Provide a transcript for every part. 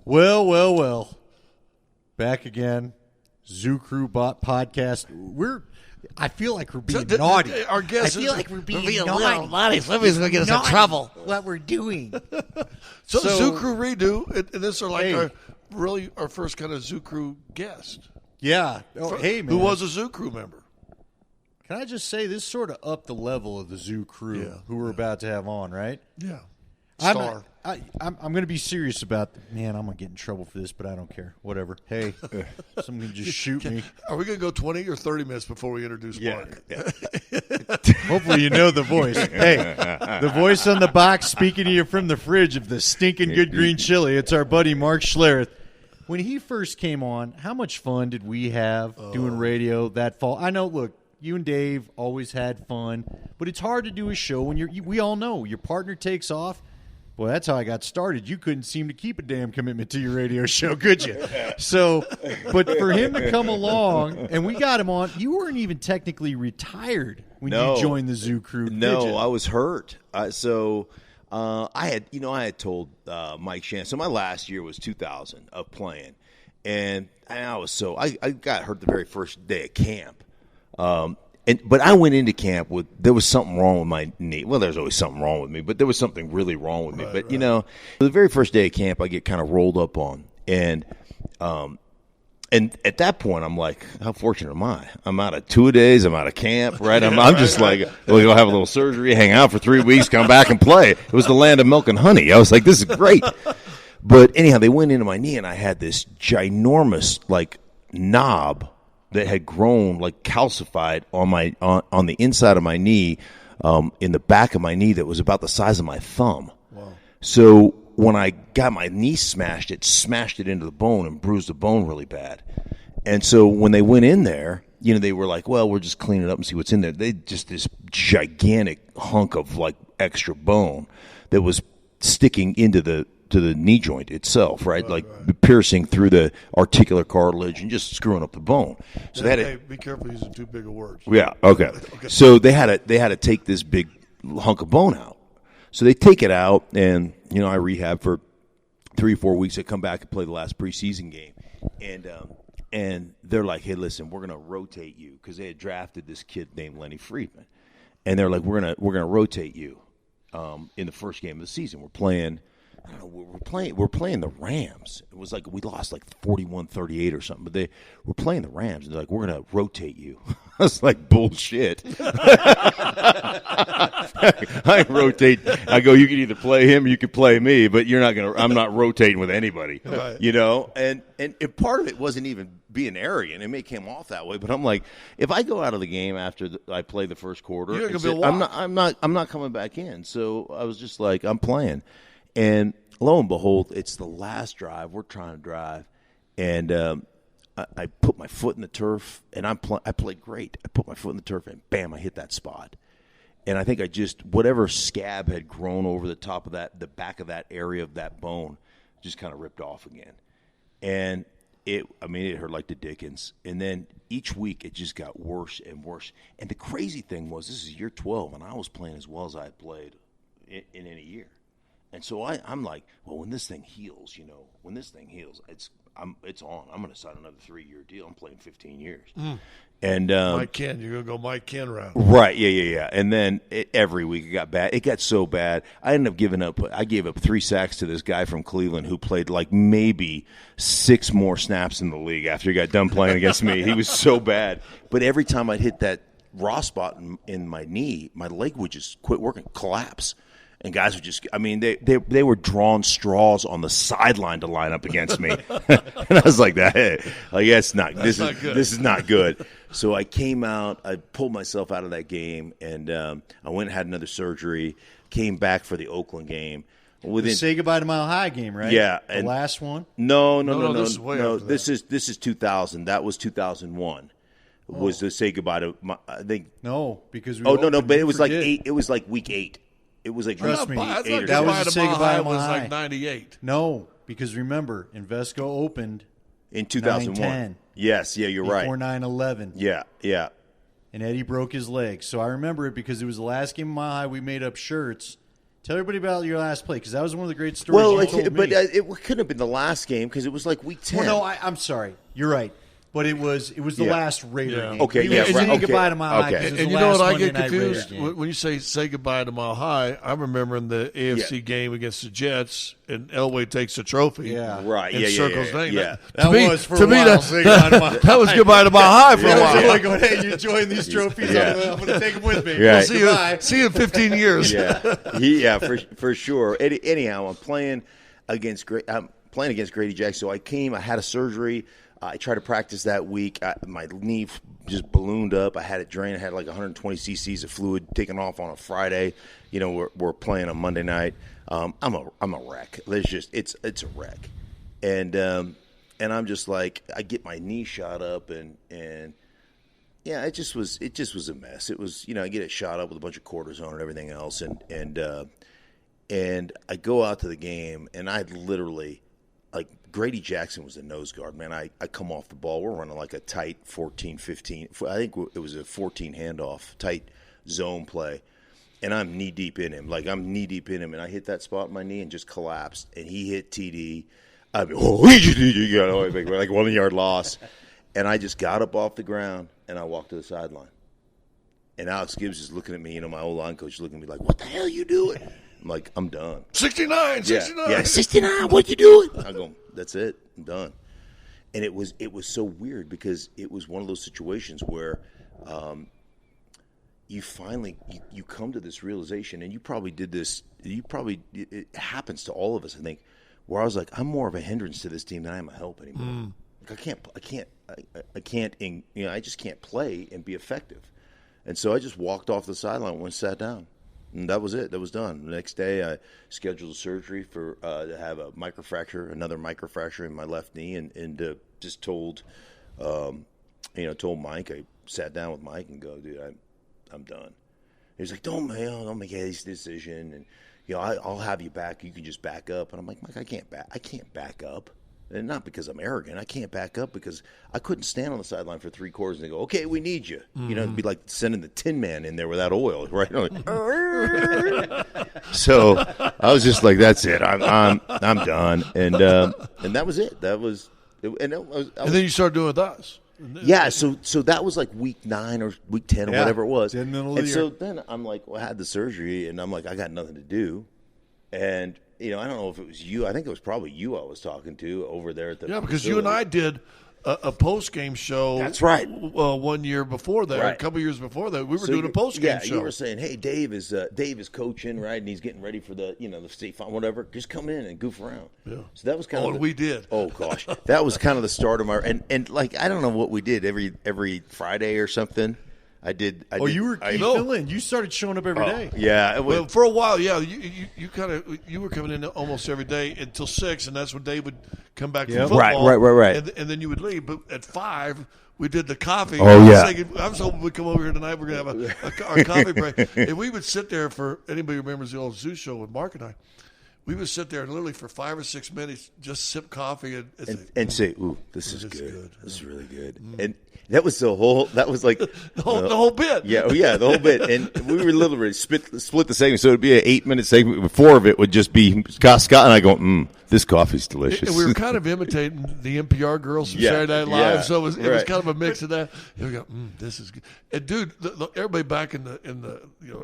Well. Back again. Zoo Crew Podcast. I feel like we're being naughty. Our guest I feel like we're being naughty. Somebody's going to get us in trouble. What we're doing. So Zoo Crew redo, and this are like our first kind of Zoo Crew guest. Yeah. Oh, hey, man. Who was a Zoo Crew member? Can I just say this sort of upped the level of the Zoo Crew who we're about to have on, right? Yeah. Star. I'm going to be serious about man, I'm going to get in trouble for this, but I don't care. Whatever. Hey, someone can just shoot me. Are we going to go 20 or 30 minutes before we introduce Mark? Yeah. Hopefully you know the voice. Hey, the voice on the box speaking to you from the fridge of the stinking good green chili. It's our buddy Mark Schlereth. When he first came on, how much fun did we have doing radio that fall? I know, look, you and Dave always had fun, but it's hard to do a show when we all know your partner takes off. Well, that's how I got started. You couldn't seem to keep a damn commitment to your radio show, could you? So, but for him to come along, and we got him on, you weren't even technically retired when you joined the Zoo Crew. No, I was hurt. I had told Mike Shan. So my last year was 2000 of playing, and I got hurt the very first day of camp. But I went into camp there was something wrong with my knee. Well, there's always something wrong with me, but there was something really wrong with me. But the very first day of camp, I get kind of rolled up on, and at that point, I'm like, how fortunate am I? I'm out of 2-a-days. I'm out of camp, right? I'm just like, we'll go have a little surgery, hang out for 3 weeks, come back and play. It was the land of milk and honey. I was like, this is great. But anyhow, they went into my knee, and I had this ginormous knob that had grown calcified on the inside of my knee, in the back of my knee that was about the size of my thumb. Wow. So when I got my knee smashed it into the bone and bruised the bone really bad. And so when they went in there, they were like, well, we'll just clean it up and see what's in there. They just this gigantic hunk of extra bone that was sticking into the knee joint itself, right? Piercing through the articular cartilage and just screwing up the bone. So be careful using too big of words. Yeah, okay. So they had to take this big hunk of bone out. So they take it out, and I rehab for 3 or 4 weeks. I come back and play the last preseason game, and they're like, "Hey, listen, we're gonna rotate you," because they had drafted this kid named Lenny Friedman, and they're like, "We're gonna rotate you in the first game of the season. We're playing." I don't know, we're playing the Rams. It was we lost 41-38 or something, but we're playing the Rams, and they're like, we're going to rotate you. I was like, bullshit. I rotate. I go, you can either play him or you can play me, but I'm not rotating with anybody. Right. And part of it wasn't even being arrogant. It may come off that way, but I'm like, if I go out of the game after I play the first quarter, I'm not coming back in. So I was just like, I'm playing. And lo and behold, it's the last drive. We're trying to drive, and I put my foot in the turf, and I played great. I put my foot in the turf, and bam, I hit that spot. And I think whatever scab had grown over the top of the back of that area of that bone, just kind of ripped off again. And it hurt like the dickens. And then each week it just got worse and worse. And the crazy thing was, this is year 12, and I was playing as well as I had played in any year. And so I'm like, well, when this thing heals, it's on. I'm going to sign another 3-year deal. I'm playing 15 years. And Mike Ken, you're going to go Mike Ken round. Right, yeah. And then every week it got bad. It got so bad, I ended up giving up. I gave up 3 sacks to this guy from Cleveland who played maybe 6 more snaps in the league after he got done playing against me. He was so bad. But every time I'd hit that raw spot in my knee, my leg would just quit working, collapse. And guys would just, they were drawing straws on the sideline to line up against me. And I was like, this is not good. So I came out, I pulled myself out of that game, and I went and had another surgery, came back for the Oakland game. Say goodbye to Mile High game, right? Yeah. The last one? No. This is way after that. This is 2000. That was 2001. Was to say goodbye to I think. No, because but it was it was week 8. It was trust me, that was to say goodbye to Mile High was 98. No, because remember, Invesco opened in 2001. Yes, yeah, you're right. Before 9/11. Yeah. And Eddie broke his leg. So I remember it because it was the last game of Mile High. We made up shirts Tell everybody about your last play because that was one of the great stories you told me. It couldn't have been the last game because it was like week 10. Well, no, I'm sorry. You're right. But it was the last Raider game. Okay, and saying goodbye to Mile High. And you know what I get confused? When you say goodbye to Mile High, I'm remembering the AFC game against the Jets, and Elway takes the trophy. Yeah. Right. And circles name. That was for a while. That was goodbye to Mile High for a while. Like going, hey, you enjoying these trophies? I'm going to take them with me. Right. We'll see you in 15 years. For sure. Anyhow, I'm playing against Grady Jackson. So I had a surgery. I tried to practice that week. My knee just ballooned up. I had it drained. I had like 120 cc's of fluid taken off on a Friday. You know, we're playing on Monday night. I'm a wreck. It's a wreck, and I'm just like I get my knee shot up and yeah, it just was a mess. It was I get it shot up with a bunch of cortisone and everything else, and I go out to the game and I literally. Like Grady Jackson was the nose guard, man. I come off the ball. We're running like a tight 14-15. I think it was a 14 handoff, tight zone play. And I'm knee-deep in him. And I hit that spot in my knee and just collapsed. And he hit TD. I mean, like 1 yard loss. And I just got up off the ground and I walked to the sideline. And Alex Gibbs is looking at me, my old line coach looking at me like, what the hell are you doing? I'm like, I'm done. 69. Yeah, 69. What you doing? I go, that's it. I'm done. And it was so weird because it was one of those situations where you finally you come to this realization, and you probably did this. It happens to all of us, I think, where I was like, I'm more of a hindrance to this team than I am a help anymore. Like I just can't play and be effective. And so I just walked off the sideline and sat down. And that was it. That was done. The next day, I scheduled a surgery to have another microfracture in my left knee, and just told Mike. I sat down with Mike and go, dude, I'm done. He was like, don't make any decision, and I'll have you back. You can just back up. And I'm like, Mike, I can't back up. And not because I'm arrogant. I can't back up because I couldn't stand on the sideline for 3 quarters and they go, okay, we need you. Mm-hmm. It'd be like sending the Tin Man in there without oil, right? So I was just like, that's it. I'm done. And that was it. That was and then you started doing it with us. Yeah, so that was like week 9 or week 10 or whatever it was. And so then I'm like, I had the surgery, and I'm like, I got nothing to do. And I don't know if it was you. I think it was probably you I was talking to over there at the because facility. you and I did a post-game show. That's right. 1 year before that, right. A couple years before that, we were doing a post-game show. You were saying, hey, Dave is coaching, right, and he's getting ready for the the state final, whatever. Just come in and goof around. Yeah. So that was kind of. We did. Oh gosh, that was kind of the start of my and like I don't know what we did every Friday or something. You were fill in. You started showing up every day. Yeah. Well, for a while, yeah. You were coming in almost every day until 6, and that's when Dave would come back from football. Right. And then you would leave. But at 5, we did the coffee. Oh, yeah. I was hoping we'd come over here tonight. We're going to have our coffee break. And we would sit there for anybody who remembers the old Zoo show with Mark and I. We would sit there and literally for 5 or 6 minutes just sip coffee and say, "Ooh, this is good. This is really good." And that was the whole. That was like the whole bit. Yeah, the whole bit. And we were literally split the segment, so it'd be an 8-minute segment. 4 of it would just be Scott and I go, "This coffee's delicious." And we were kind of imitating the NPR girls from Saturday Night Live, so it was kind of a mix of that. And we go, "This is good." And dude, everybody back in the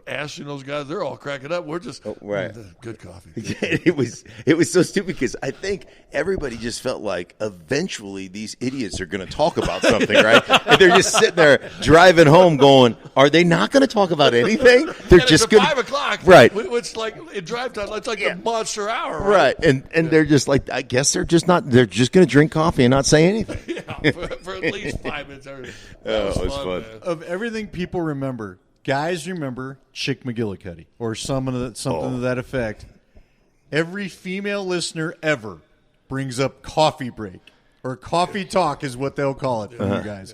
Ashley and those guys, they're all cracking up. We're just good coffee. It was so stupid because I think everybody just felt like eventually these idiots are going to talk about something, right? And they're just sitting there driving home going, are they not going to talk about anything? They're just going 5 o'clock, right? It's like in drive time. It's like the monster hour, right? And they're just like, I guess they're just not. They're just going to drink coffee and not say anything. Yeah, for at least 5 minutes. It was fun. Man. Of everything people remember, guys remember Chick McGillicuddy or something to that effect. Every female listener ever brings up coffee break or coffee talk is what they'll call it for you guys.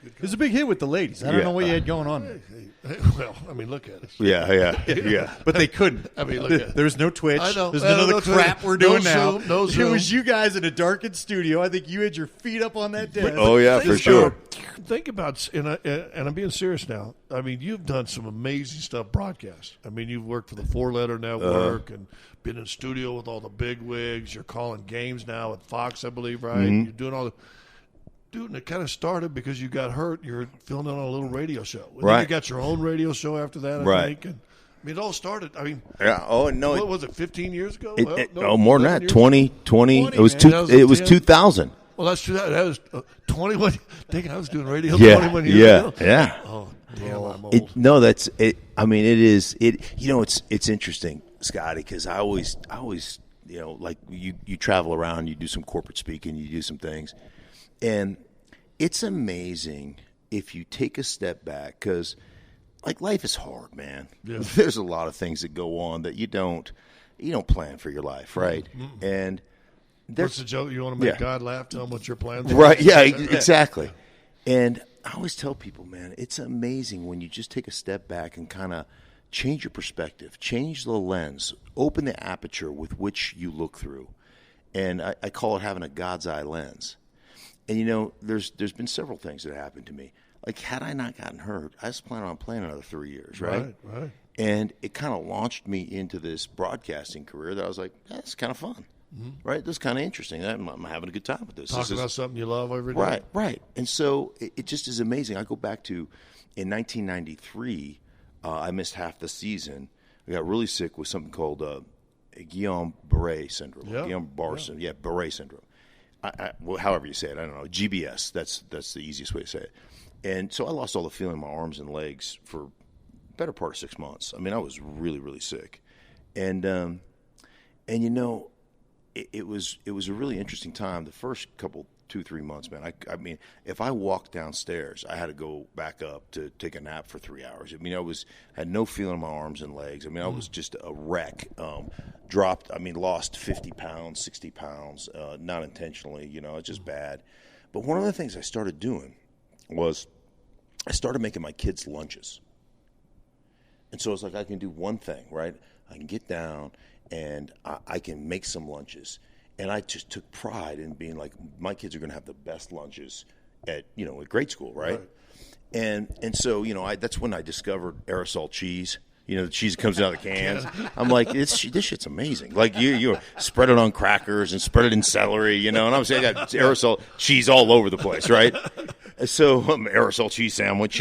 It was a big hit with the ladies. I don't know what you had going on. Well, I mean, look at us. Yeah. But they couldn't. I mean, look at there was no Twitch. I know. There's none of the crap we're doing now. Zoom, no Zoom. It was you guys in a darkened studio. I think you had your feet up on that desk. Oh, yeah, for sure. Think about, and I'm being serious now. I mean, you've done some amazing stuff broadcast. I mean, you've worked for the 4-Letter Network and been in studio with all the big wigs. You're calling games now at Fox, I believe, right? Mm-hmm. You're doing all the... Dude, and it kind of started because you got hurt. You're filling in on a little radio show. And then you got your own radio show after that, I think. And, I mean, it all started, what was it, 15 years ago? More than that, 20. It was 2000. Well, that's true. That was 21. Thinking I was doing radio 21 years ago. Yeah. Oh, damn, I'm old. That's it. I mean, it is. It's interesting, Scotty, because I always, like you travel around, you do some corporate speaking, you do some things, and it's amazing if you take a step back, because like life is hard, man. Yeah. There's a lot of things that go on that you don't plan for your life, right? Mm-hmm. And what's the joke? You want to make God laugh? Tell him what your plans are. Right? Yeah, exactly. And I always tell people, man, it's amazing when you just take a step back and kind of change your perspective, change the lens, open the aperture with which you look through. And I call it having a God's eye lens. And, there's been several things that happened to me. Like, had I not gotten hurt, I was planning on playing another 3 years, right? Right. And it kind of launched me into this broadcasting career that I was like, that's kind of fun, right? This is kind of interesting. I'm having a good time with this. Talking about something you love every day. Right. And so it just is amazing. I go back to, in 1993, I missed half the season. I got really sick with something called Guillain-Barré syndrome. Guillain-Barré syndrome. Well, however you say it, I don't know. GBS. That's the easiest way to say it. And so I lost all the feeling in my arms and legs for the better part of 6 months. I mean, I was really, really sick. And it was a really interesting time. The first couple 2-3 months, man. I mean, if I walked downstairs, I had to go back up to take a nap for 3 hours. I mean, had no feeling in my arms and legs. I mean, I was just a wreck. Lost 50 pounds, 60 pounds, not intentionally. It's just bad. But one of the things I started doing was I started making my kids lunches. And so it's like I can do one thing, right? I can get down and I can make some lunches. And I just took pride in being like, my kids are going to have the best lunches at grade school, right? And so, that's when I discovered aerosol cheese. The cheese that comes out of the cans. I'm like, this shit's amazing. Like, you spread it on crackers and spread it in celery, and I'm saying I got aerosol cheese all over the place, right? So, aerosol cheese sandwich,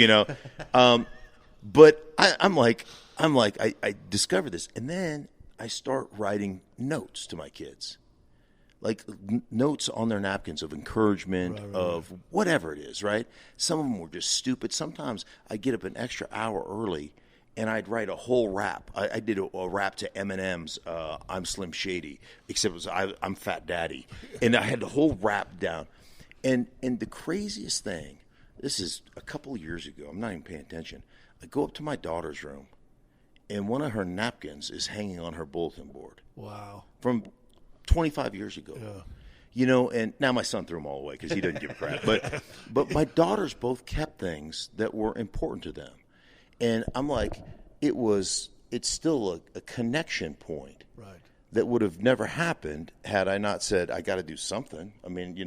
But I discovered this. And then I start writing notes to my kids. Like notes on their napkins of encouragement, of whatever it is, right? Some of them were just stupid. Sometimes I'd get up an extra hour early, and I'd write a whole rap. I did a rap to Eminem's I'm Slim Shady, except it was I'm Fat Daddy. And I had the whole rap down. And the craziest thing, this is a couple of years ago, I'm not even paying attention. I go up to my daughter's room, and one of her napkins is hanging on her bulletin board. Wow. From 25 years ago. Yeah. And now my son threw them all away because he doesn't give a crap. But my daughters both kept things that were important to them. And I'm like, it's still a connection point. Right. That would have never happened had I not said, I got to do something. I mean,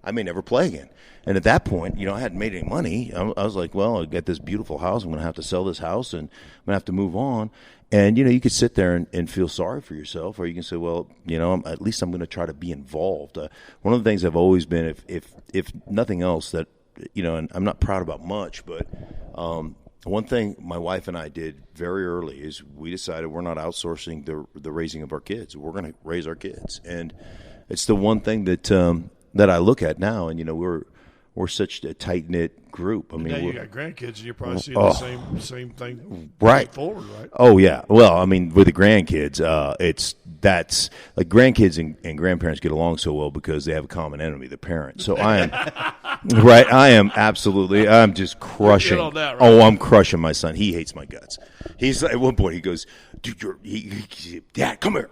I may never play again. And at that point, I hadn't made any money. I was like, well, I got this beautiful house. I'm going to have to sell this house, and I'm going to have to move on. And, you could sit there and feel sorry for yourself, or you can say, well, at least I'm going to try to be involved. One of the things I've always been, if nothing else, that, and I'm not proud about much, but one thing my wife and I did very early is we decided we're not outsourcing the raising of our kids. We're going to raise our kids. And it's the one thing that I look at now, and, we're such a tight-knit group. I mean, now you got grandkids, and you're probably seeing the same thing right forward, right? Oh, yeah. Well, I mean, with the grandkids, that's like grandkids and grandparents get along so well because they have a common enemy, the parent. So I am I'm just crushing. That, right? Oh, I'm crushing my son. He hates my guts. He's at one point he goes, dude, Dad, come here.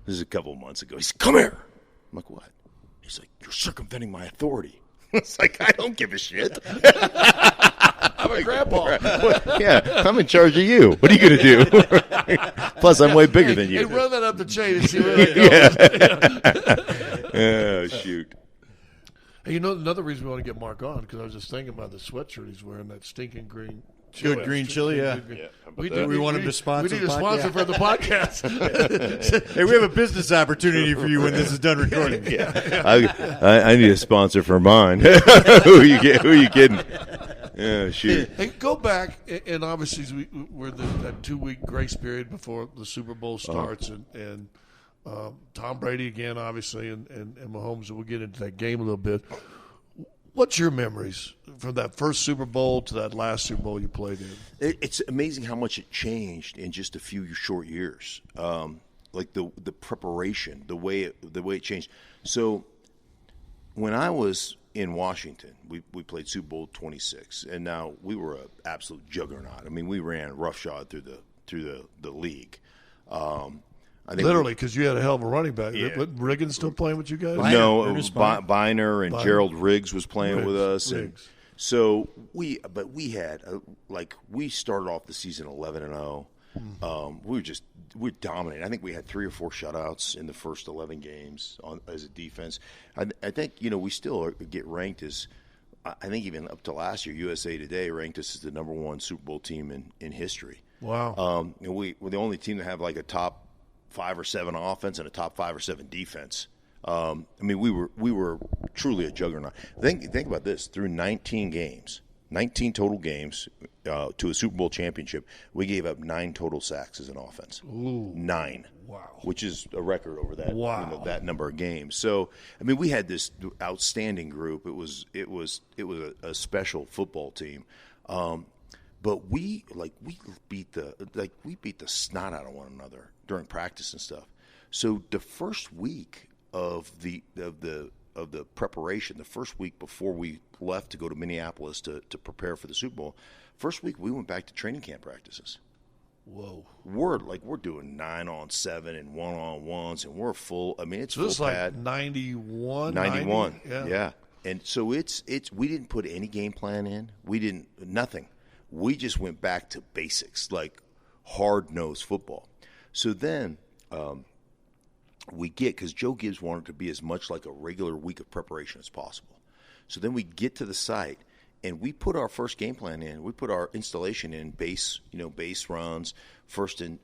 This is a couple of months ago. He said, come here. I'm like, what? He's like, you're circumventing my authority. It's like, I don't give a shit. I'm a grandpa. Yeah, I'm in charge of you. What are you going to do? Plus, I'm way bigger than you. Hey, run that up the chain and see where that goes. Oh, shoot. Hey, another reason we want to get Mark on, because I was just thinking about the sweatshirt he's wearing, that stinking green chili. Good green chili, yeah. We want him to sponsor. We need a sponsor for the podcast. Hey, we have a business opportunity for you when this is done recording. I need a sponsor for mine. Who are you kidding? Yeah, shoot. Hey, go back, and obviously we're that 2-week grace period before the Super Bowl starts, and Tom Brady again, obviously, and Mahomes. We'll get into that game a little bit. What's your memories from that first Super Bowl to that last Super Bowl you played in? It's amazing how much it changed in just a few short years. Like the preparation, the way it changed. So when I was in Washington, we played Super Bowl 26, and now we were an absolute juggernaut. I mean, we ran roughshod through the league. I think literally, because you had a hell of a running back. Yeah. Riggins still playing with you guys? No, Biner and Gerald Riggs was playing with us, and so we had we started off the season 11-0. We're dominating. I think we had 3 or 4 shutouts in the first 11 games as a defense. I think we still get ranked as. I think even up to last year, USA Today ranked us as the number 1 Super Bowl team in history. Wow. We're the only team to have like a top 5 or 7 offense and a top 5 or 7 defense. I mean, we were truly a juggernaut. Think about this: through 19 total games to a Super Bowl championship, we gave up 9 total sacks as an offense. Ooh. 9. Wow. Which is a record over that. Wow. That number of games. So, I mean, we had this outstanding group. It was a special football team. But we beat the snot out of one another during practice and stuff. So the first week of the preparation, the first week before we left to go to Minneapolis to prepare for the Super Bowl, first week we went back to training camp practices. Whoa. We're doing 9-on-7 and 1-on-1s, and we're full. I mean, it's so full it's pad. Like 91. 91. 90, yeah. And so it's we didn't put any game plan in. We didn't nothing. We just went back to basics, like hard-nosed football. So then we get, because Joe Gibbs wanted to be as much like a regular week of preparation as possible. So then we get to the site, and we put our first game plan in. We put our installation in base runs, first and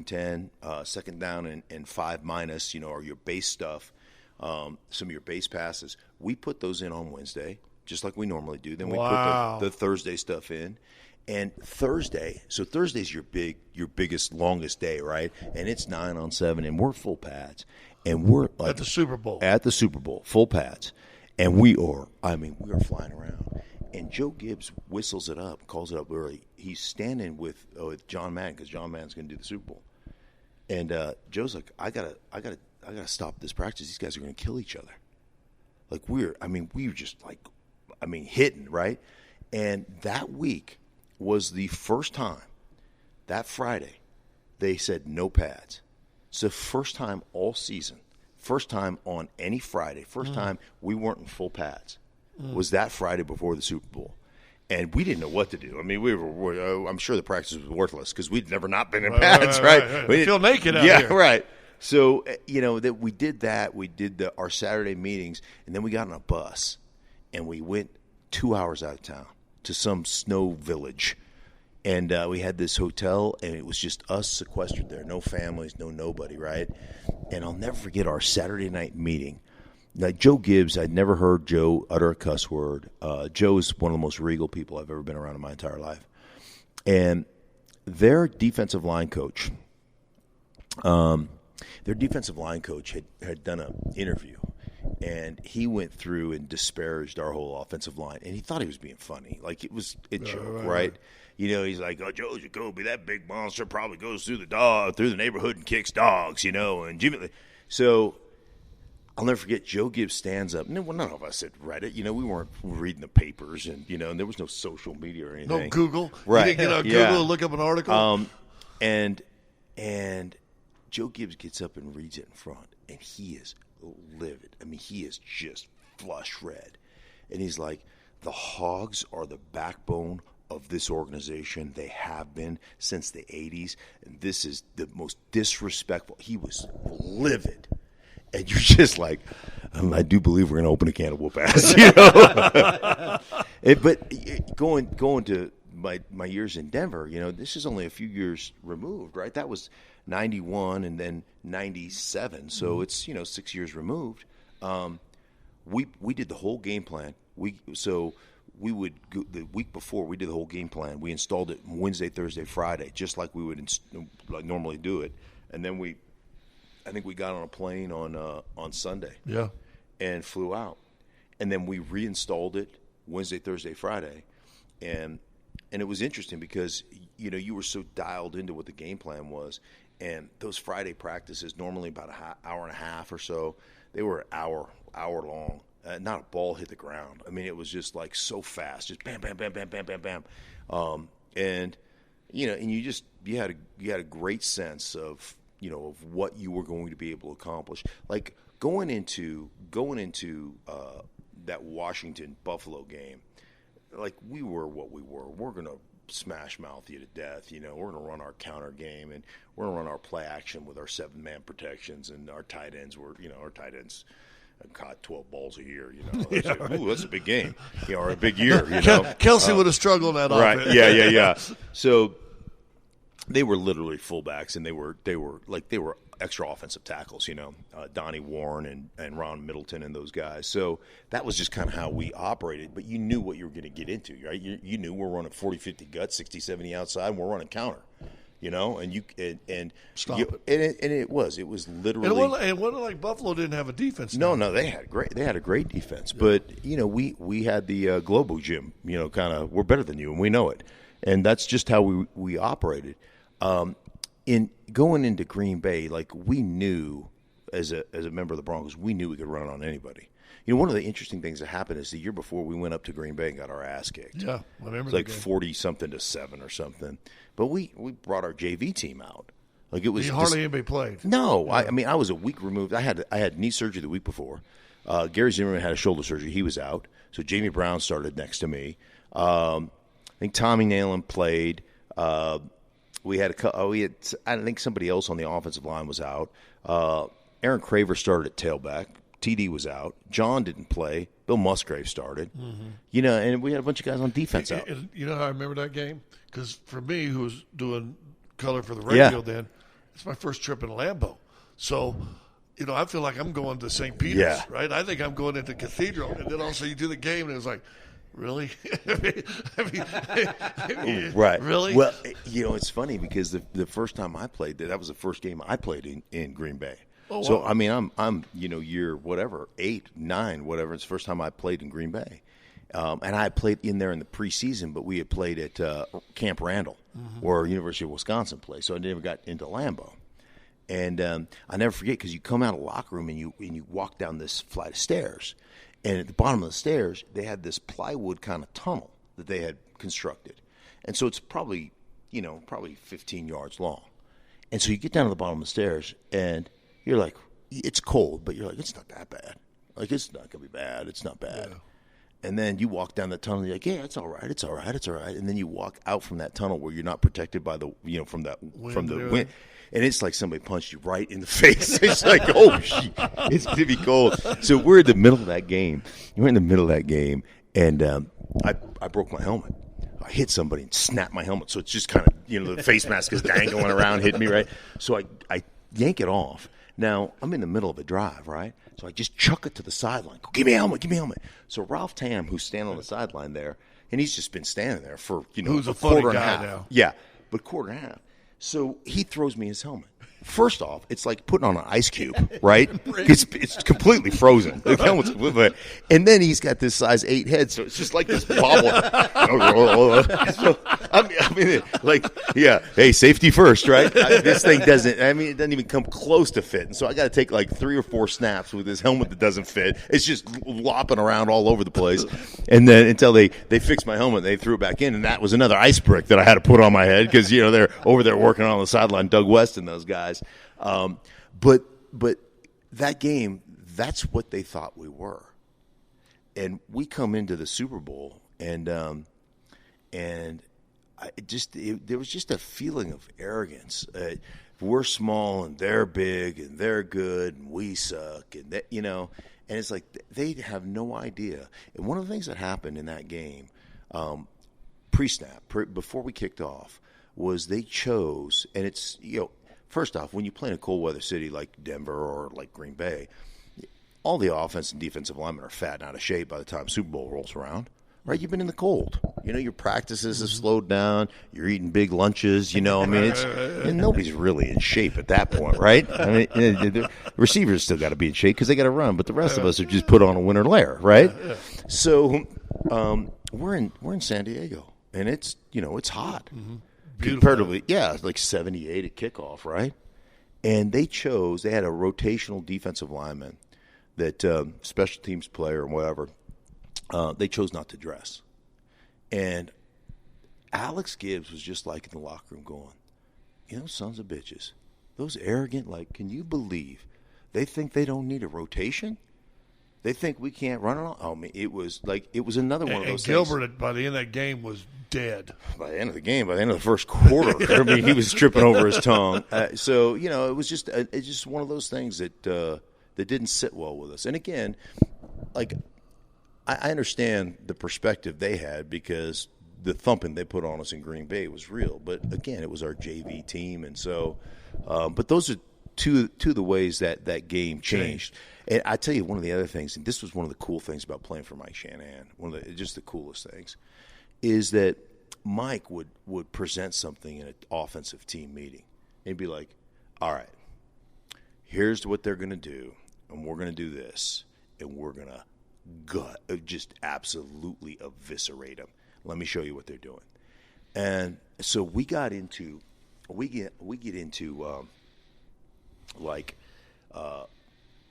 10, second down and 5-, or your base stuff, some of your base passes. We put those in on Wednesday, just like we normally do. Then we put the Thursday stuff in. And Thursday's your biggest, longest day, right? And it's 9-on-7, and we're full pads, and we're like at the Super Bowl. At the Super Bowl, full pads, and we are flying around. And Joe Gibbs whistles it up, calls it up early. He's standing with John Madden, because John Madden's going to do the Super Bowl. And Joe's like, I gotta stop this practice. These guys are going to kill each other. Like we were just hitting, right? And that week was the first time, that Friday, they said no pads. It's the first time all season, first time on any Friday, first time we weren't in full pads, was that Friday before the Super Bowl. And we didn't know what to do. I mean, I'm sure the practice was worthless because we'd never not been in pads, right? We feel naked out here. Yeah, right. So, that we did that. We did our Saturday meetings, and then we got on a bus, and we went 2 hours out of town to some snow village. And we had this hotel, and it was just us sequestered there. No families, no nobody, right? And I'll never forget our Saturday night meeting. Now, Joe Gibbs, I'd never heard Joe utter a cuss word. Joe is one of the most regal people I've ever been around in my entire life. And their defensive line coach had done an interview. And he went through and disparaged our whole offensive line. And he thought he was being funny. Like, it was a joke, right? He's like, Joe Jacoby, that big monster probably goes through the neighborhood and kicks dogs, and Jimmy. So I'll never forget, Joe Gibbs stands up. None of us had read it. We weren't reading the papers, and and there was no social media or anything. No Google. Right. You didn't get on Google and look up an article. And Joe Gibbs gets up and reads it in front, and he is livid. I mean, he is just flush red. And he's like, the Hogs are the backbone of this organization. They have been since the 80s. And this is the most disrespectful. He was livid. And you're just like, I do believe we're going to open a can of whoop ass. But going to my years in Denver, this is only a few years removed, right? That was 91 and then 97. So it's, 6 years removed. We did the whole game plan. We would go, the week before we did the whole game plan. We installed it Wednesday, Thursday, Friday, just like we would normally do it. And then I think we got on a plane on Sunday. Yeah. And flew out. And then we reinstalled it Wednesday, Thursday, Friday. And it was interesting because, you were so dialed into what the game plan was. And those Friday practices, normally about an hour and a half or so, they were an hour long. Not a ball hit the ground. I mean, it was just like so fast, just bam, bam, bam, bam, bam, bam, bam. And you had a great sense of what you were going to be able to accomplish. Like going into that Washington Buffalo game, like we were what we were. We're gonna smash mouth you to death. We're gonna run our counter game and we're gonna run our play action with our 7-man protections, and our tight ends caught 12 balls a year. Ooh, that's a big game. Or a big year. Kelsey would have struggled on that right? offense. Yeah. So they were literally fullbacks, and they were extra offensive tackles. Donnie Warren and Ron Middleton and those guys. So that was just kind of how we operated. But you knew what you were going to get into, right? You knew we're running 40-50 guts, 60-70 outside, and we're running counter. It was literally. It wasn't like Buffalo didn't have a defense. No, they had a great defense. Yeah. But we had the Globo Gym. Kind of we're better than you, and we know it. And that's just how we operated. In going into Green Bay, like we knew as a member of the Broncos, we knew we could run on anybody. One of the interesting things that happened is the year before we went up to Green Bay and got our ass kicked. Yeah, I remember. It was like 40-something to 7 or something. But we brought our JV team out. Like it was hardly anybody played. No, yeah. I was a week removed. I had knee surgery the week before. Gary Zimmerman had a shoulder surgery. He was out. So Jamie Brown started next to me. I think Tommy Nalen played. I think somebody else on the offensive line was out. Aaron Craver started at tailback. TD was out. John didn't play. Bill Musgrave started. Mm-hmm. And we had a bunch of guys on defense out. You know how I remember that game? Because for me, who was doing color for the radio then, it's my first trip in Lambeau. So, I feel like I'm going to St. Peter's, right? I think I'm going into Cathedral. And then also you do the game, and it was like, really? Right. Really? Well, it's funny because the first time I played, that was the first game I played in Green Bay. Oh, wow. So, I'm year whatever, 8, 9, whatever. It's the first time I played in Green Bay. And I played in there in the preseason, but we had played at Camp Randall, where University of Wisconsin plays. So I never got into Lambeau. And I never forget because you come out of the locker room and you walk down this flight of stairs. And at the bottom of the stairs, they had this plywood kind of tunnel that they had constructed. And so it's probably 15 yards long. And so you get down to the bottom of the stairs, and you're like, it's cold, but you're like, it's not that bad. Like, it's not going to be bad. It's not bad. Yeah. And then you walk down the tunnel, and you're like, yeah, it's all right. It's all right. It's all right. And then you walk out from that tunnel where you're not protected by the, from the wind. And it's like somebody punched you right in the face. It's like, oh, shit, it's going to be cold. So we're in the middle of that game. And I broke my helmet. I hit somebody and snapped my helmet. So it's just kind of, the face mask is dangling around, hitting me, right? So I yank it off. Now, I'm in the middle of a drive, right? So I just chuck it to the sideline. Go, give me a helmet. So Ralph Tam, who's standing on the sideline there, and he's just been standing there for, who's a quarter funny and a half. guy now. Yeah, but quarter and a half. So he throws me his helmet. First off, it's like putting on an ice cube, right? It's completely frozen. The helmet's completely, and then he's got this size 8 head, so it's just like this bobble. So, hey, safety first, right? This thing it doesn't even come close to fit. And so I got to take like 3 or 4 snaps with this helmet that doesn't fit. It's just lopping around all over the place. And then until they fixed my helmet, they threw it back in, and that was another ice brick that I had to put on my head because, they're over there working on the sideline, Doug West and those guys. But that game, that's what they thought we were. and we come into the Super Bowl, and there was just a feeling of arrogance. We're small and they're big and they're good and we suck, and that, and it's like they have no idea. And one of the things that happened in that game, pre-snap, before we kicked off, was they chose, and it's first off, when you play in a cold weather city like Denver or like Green Bay, all the offense and defensive linemen are fat and out of shape by the time Super Bowl rolls around. Right, you've been in the cold. Your practices have slowed down. You're eating big lunches. And nobody's really in shape at that point, right? I mean, the receivers still got to be in shape because they got to run, but the rest of us have just put on a winter layer, right? So we're in San Diego, and it's it's hot. Comparatively, it's like 78 at kickoff, right? And they had a rotational defensive lineman that special teams player and whatever. They chose not to dress. And Alex Gibbs was just like in the locker room going, sons of bitches. Those arrogant, can you believe they think they don't need a rotation? They think we can't run it on. I mean, it was another one of those things. And Gilbert, by the end of that game, was dead. By the end of the first quarter, I mean, he was tripping over his tongue. So, it was just it's just one of those things that didn't sit well with us. And again, I understand the perspective they had because the thumping they put on us in Green Bay was real. But, again, it was our JV team. And so but those are two of the ways that game changed. And I tell you, one of the other things, and this was one of the cool things about playing for Mike Shanahan, just the coolest things, is that Mike would present something in an offensive team meeting. He'd be like, all right, here's what they're going to do, and we're going to do this, and we're going to just absolutely eviscerate them. Let me show you what they're doing. And so we get into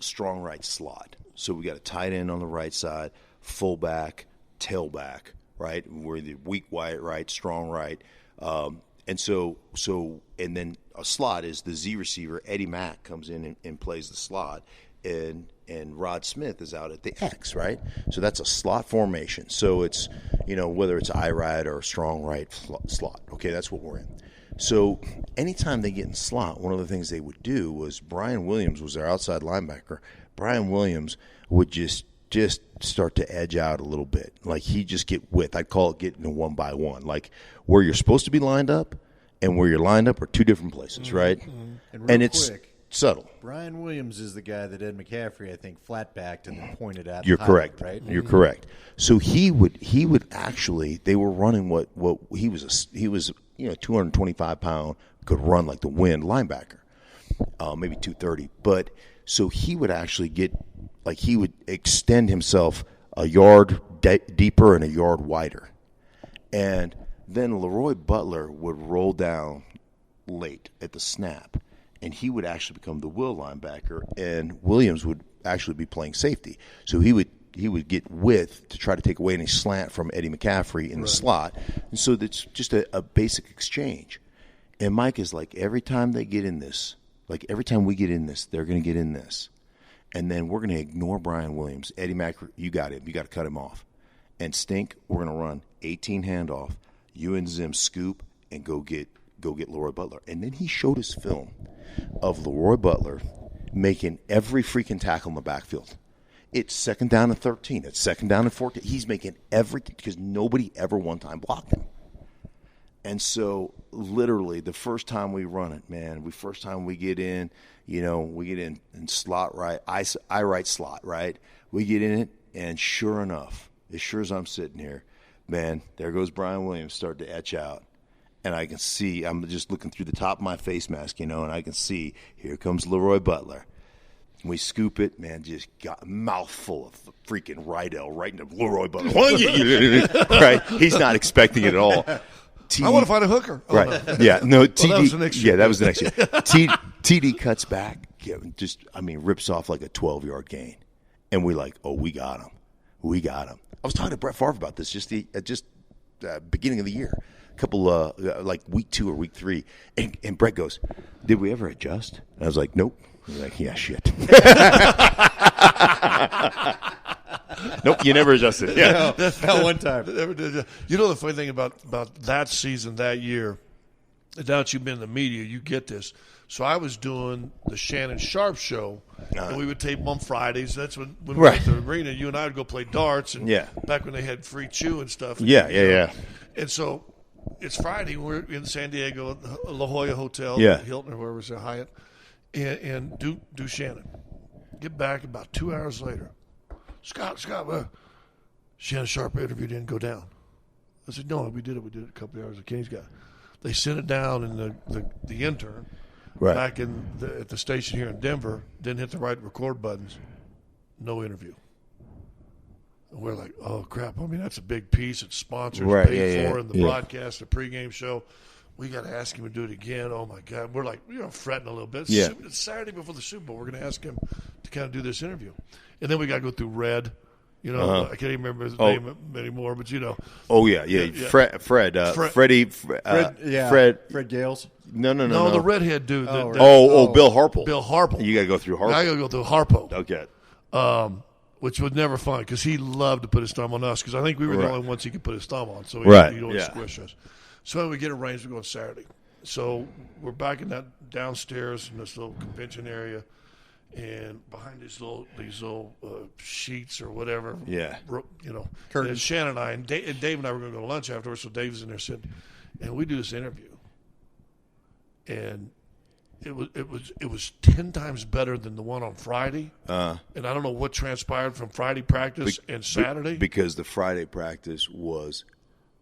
strong right slot. So we got a tight end on the right side, fullback, tailback, right? We're the weak right, strong right. And then a slot is the Z receiver. Eddie Mack comes in and plays the slot. And Rod Smith is out at the X, right? So that's a slot formation. So it's, whether it's I right or strong right slot. Okay, that's what we're in. So anytime they get in slot, one of the things they would do was Brian Williams was their outside linebacker. Brian Williams would just start to edge out a little bit. He'd just get width. I'd call it getting a 1-by-1. Where you're supposed to be lined up and where you're lined up are two different places, right? And it's subtle. Brian Williams is the guy that Ed McCaffrey, I think, flat-backed and then pointed at. You're correct, right? You're correct. So he would actually, they were running what he was 225-pound, could run like the wind linebacker, maybe 230. But so he would actually he would extend himself a yard deeper and a yard wider. And then Leroy Butler would roll down late at the snap, and he would actually become the will linebacker, and Williams would actually be playing safety. So he would get width to try to take away any slant from Eddie McCaffrey in the slot. And so that's just a basic exchange. And Mike is like, every time they get in this, every time we get in this, they're going to get in this. And then we're going to ignore Brian Williams. Eddie Mack, you got him. You got to cut him off. And Stink, we're going to run 18 handoff. You and Zim scoop and go get Leroy Butler. And then he showed us film of Leroy Butler making every freaking tackle in the backfield. It's second down and 13. It's second down and 14. He's making because nobody ever one time blocked him. And so literally the first time we run it, man, first time we get in, we get in slot right, I right slot, right? We get in it, and sure enough, as sure as I'm sitting here, man, there goes Brian Williams starting to etch out. And I can see, I'm just looking through the top of my face mask, and I can see, here comes Leroy Butler. We scoop it, man, just got a mouthful of the freaking Rydell right into Leroy Butler. Right? He's not expecting it at all. I want to find a hooker. Oh, right. No. Yeah. No, TD. That was the next year. Yeah, that was the next year. TD cuts back, rips off like a 12-yard gain. And we're like, oh, we got him. We got him. I was talking to Brett Favre about this just beginning of the year. A couple, like week 2 or week 3. And Brett goes, did we ever adjust? And I was like, nope. He's like, yeah, shit. Nope, you never adjusted. Yeah, not one time. You know the funny thing about that season that year, now that you've been in the media, you get this. So I was doing the Shannon Sharp show, and we would tape them on Fridays. That's when we went to the arena. You and I would go play darts, and back when they had free chew and stuff. Yeah. And so it's Friday. We're in San Diego at the La Jolla Hotel, Hilton or wherever it was, a Hyatt, and do Shannon. Get back about 2 hours later. Scott, Shannon Sharp interview didn't go down. I said, no, we did it. We did it a couple of hours. Kenny's got it. They sent it down, and the intern back at the station here in Denver didn't hit the right record buttons. No interview. And we're like, oh, crap. I mean, that's a big piece. It's sponsors paid for in the broadcast, the pregame show. We got to ask him to do it again. Oh, my God. We're like, fretting a little bit. It's Saturday before the Super Bowl. We're going to ask him to kind of do this interview. And then we got to go through Red. I can't even remember his name anymore, but Oh, yeah. Fred Gales? No, the redhead dude. Bill Harple. Bill Harple. You got to go through Harple. I got to go through Harpo. Okay. Which was never fun because he loved to put his thumb on us because I think we were the only ones he could put his thumb on. So he'd always squish us. So when we get arranged, we're going Saturday. So we're back in that downstairs in this little convention area. And behind these little sheets or whatever, curtains. And Shannon and Dave and I were going to go to lunch afterwards. So Dave's in there sitting, and we do this interview, and it was 10 times better than the one on Friday. And I don't know what transpired from Friday practice and Saturday because the Friday practice was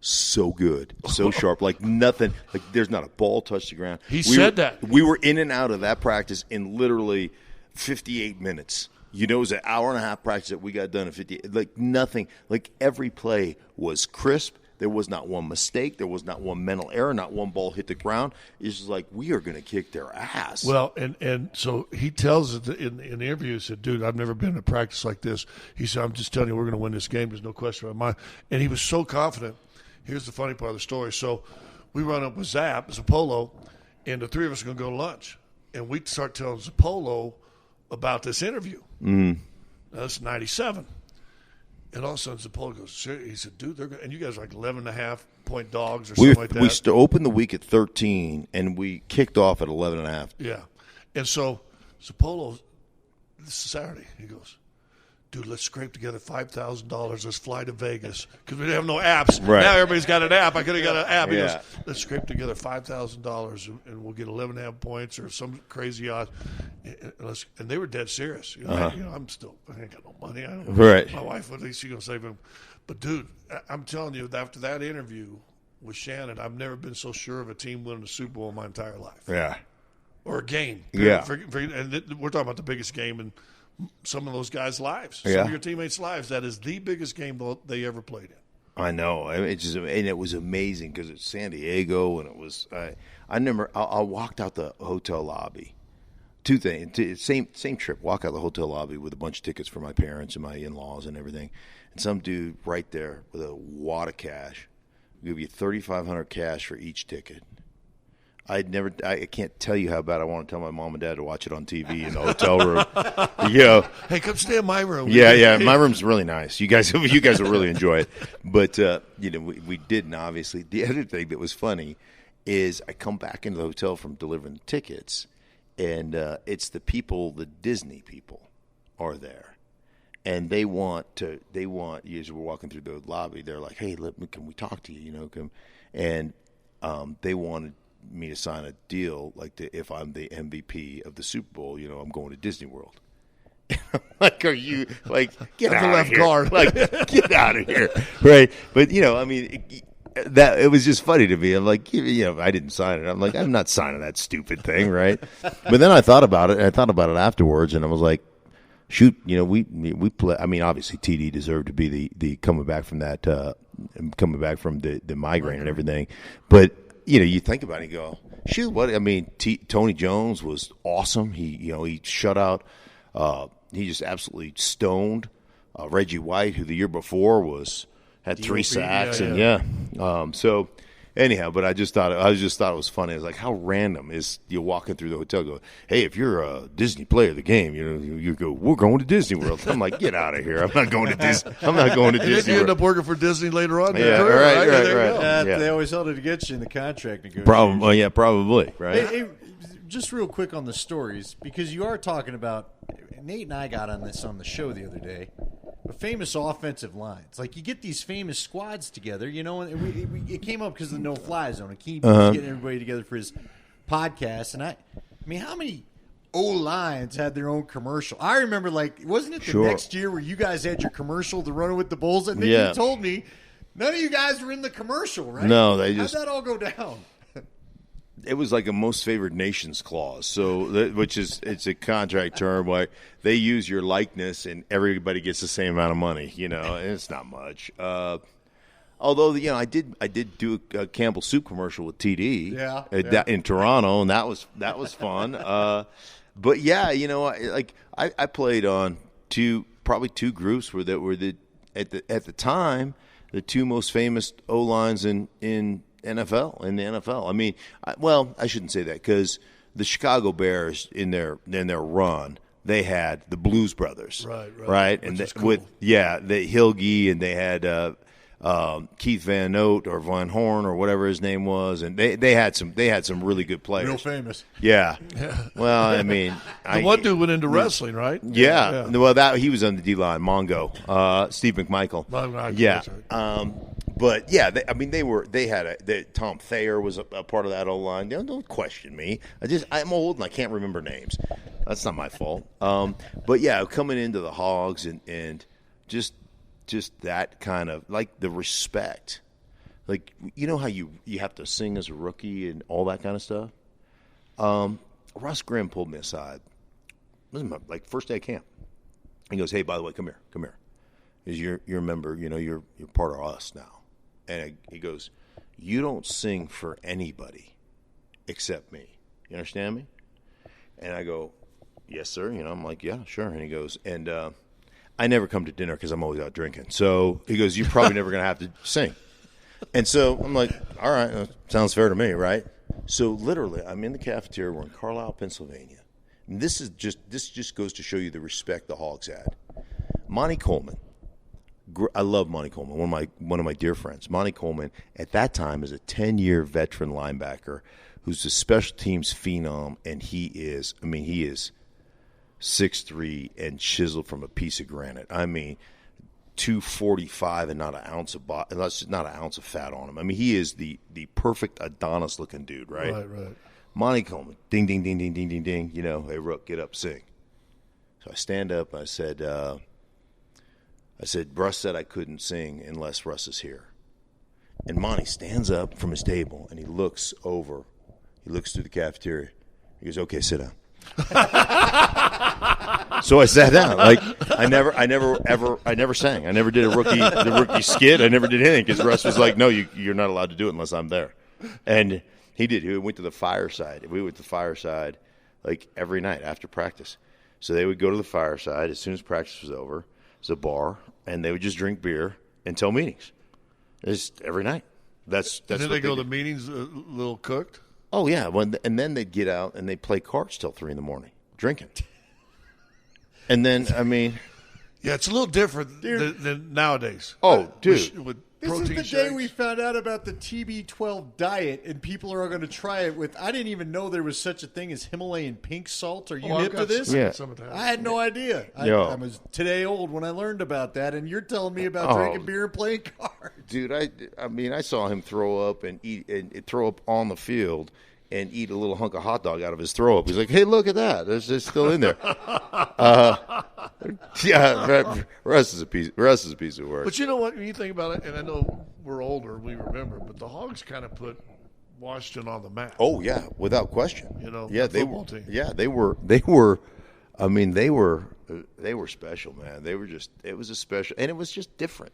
so good, so sharp, like nothing, like there's not a ball touched the ground. He said that we were in and out of that practice in literally 58 minutes. It was an hour and a half practice that we got done in 58. Like nothing. Like every play was crisp. There was not one mistake. There was not one mental error. Not one ball hit the ground. It's just like we are going to kick their ass. Well, and so he tells us in the interview, he said, dude, I've never been in a practice like this. He said, I'm just telling you, we're going to win this game. There's no question about mine. And he was so confident. Here's the funny part of the story. So we run up with Zappolo, and the three of us are going to go to lunch. And we start telling Zappolo about this interview. That's 97. And all of a sudden, Zappolo goes, he said, dude, and you guys are like 11.5-point dogs or something like that. We opened the week at 13, and we kicked off at 11.5. Yeah. And so Zappolo, this is Saturday, he goes, dude, let's scrape together $5,000. Let's fly to Vegas because we didn't have no apps. Right. Now everybody's got an app. I could have got an app. He goes, let's scrape together $5,000 and we'll get 11.5 points or some crazy odds. And they were dead serious. I ain't got no money. My wife, at least she's gonna save him. But dude, I'm telling you, after that interview with Shannon, I've never been so sure of a team winning a Super Bowl in my entire life. Yeah. Or a game. Yeah. And we're talking about the biggest game in some of those guys' lives, some of your teammates' lives. That is the biggest game they ever played in. I know. And it was amazing because it's San Diego, and it was. I remember I walked out the hotel lobby. Two things. Same trip. Walk out the hotel lobby with a bunch of tickets for my parents and my in-laws and everything, and some dude right there with a wad of cash. Give you $3,500 cash for each ticket. I can't tell you how bad I want to tell my mom and dad to watch it on TV in the hotel room. Hey, come stay in my room. Yeah, my room's really nice. You guys will really enjoy it. But we didn't, obviously. The other thing that was funny is I come back into the hotel from delivering the tickets, and it's the Disney people are there, and they want you as we're walking through the lobby. They're like, hey, can we talk to you? And they wanted me to sign a deal if I'm the MVP of the Super Bowl, I'm going to Disney World. Like, are you get out of here? Guard. Get out of here, right? But it was just funny to me. I'm like, I didn't sign it. I'm like, I'm not signing that stupid thing, right? But then I thought about it. And I thought about it afterwards, and I was like, shoot, we play. I mean, obviously, TD deserved to be the coming back from that, coming back from the migraine and everything, but. You think about it and go, shoot, what? I mean, Tony Jones was awesome. He shut out. He just absolutely stoned Reggie White, who the year before had 3 sacks, So Anyhow, but I just thought it was funny. I was like, how random is you walking through the hotel? Go, hey, if you're a Disney player of the game, you go, we're going to Disney World. I'm like, get out of here. I'm not going to Disney. I'm not going to Disney. And then you end up working for Disney later on. Yeah, right. They always held it against you in the contract negotiations. Probably. Right. Hey, just real quick on the stories, because you are talking about. Nate and I got on this on the show the other day. Famous offensive lines, like you get these famous squads together, and it came up because of the no-fly zone. And Keith was getting everybody together for his podcast, and I mean, how many O-lines had their own commercial? I remember, wasn't it the next year where you guys had your commercial to run with the Bulls? And then you told me none of you guys were in the commercial, right? No, how'd that all go down? It was like a most favored nations clause, it's a contract term where they use your likeness and everybody gets the same amount of money. And it's not much. Although I did do a Campbell Soup commercial with TD, in Toronto, and that was fun. But yeah, I played on probably two groups that were at the time the two most famous O lines in the NFL. I mean, I shouldn't say that because the Chicago Bears in their run, they had the Blues Brothers, right, and cool. the Hilge, and they had Keith Van Note or Van Horn or whatever his name was, and they had some really good players, real famous. Yeah. Well, I mean, one dude went into wrestling, right? Yeah. Well, he was on the D line, Mongo, Steve McMichael. Yeah. But yeah, they had Tom Thayer was a part of that O line. Don't question me. I'm old and I can't remember names. That's not my fault. But yeah, coming into the Hogs and just that kind of like the respect, like how you have to sing as a rookie and all that kind of stuff. Russ Grimm pulled me aside. This is my first day of camp. He goes, "Hey, by the way, come here. You're a member. You're part of us now." And he goes, "You don't sing for anybody except me. You understand me?" And I go, "Yes, sir." I'm like, "Yeah, sure." And he goes, and I never come to dinner because I'm always out drinking. So he goes, "You're probably never going to have to sing." And so I'm like, "All right, sounds fair to me, right?" So literally, I'm in the cafeteria. We're in Carlisle, Pennsylvania. And this just goes to show you the respect the Hogs had. Monty Coleman. I love Monty Coleman, one of my dear friends. Monty Coleman, at that time, is a 10-year veteran linebacker who's a special teams phenom, and he is 6'3" and chiseled from a piece of granite. I mean, 245 and not an ounce of fat on him. I mean, he is the perfect Adonis-looking dude, right? Right. Monty Coleman, ding, ding, ding, ding, ding, ding, ding. Hey, Rook, get up, sing. So I stand up, and I said, Russ said I couldn't sing unless Russ is here. And Monty stands up from his table, and he looks over. He looks through the cafeteria. He goes, "Okay, sit down." So I sat down. I never sang. I never did the rookie skit. I never did anything because Russ was like, "No, you're not allowed to do it unless I'm there." And he did. He went to the fireside. We went to the fireside every night after practice. So they would go to the fireside as soon as practice was over. It was a bar, and they would just drink beer and tell meetings. It's every night. That's. And then they go to meetings a little cooked. Oh yeah, and then they'd get out and they'd play cards till 3 a.m. drinking. And then yeah, it's a little different than nowadays. Oh, dude. With this is the shakes. day we found out about the TB12 diet, and people are going to try it with. I didn't even know there was such a thing as Himalayan pink salt. Are you hip to this? Yeah. I had no idea. I was today old when I learned about that, and you're telling me about drinking beer and playing cards. Dude, I saw him throw up and throw up on the field and eat a little hunk of hot dog out of his throw up. He's like, "Hey, look at that! It's still in there." Yeah, Russ is a piece of work. But you know what? When you think about it, and I know we're older, we remember, but the Hogs kind of put Washington on the map. Oh yeah, without question. Yeah, they were. Team. Yeah, they were. I mean, they were special, man. They were just. It was a special, and it was just different.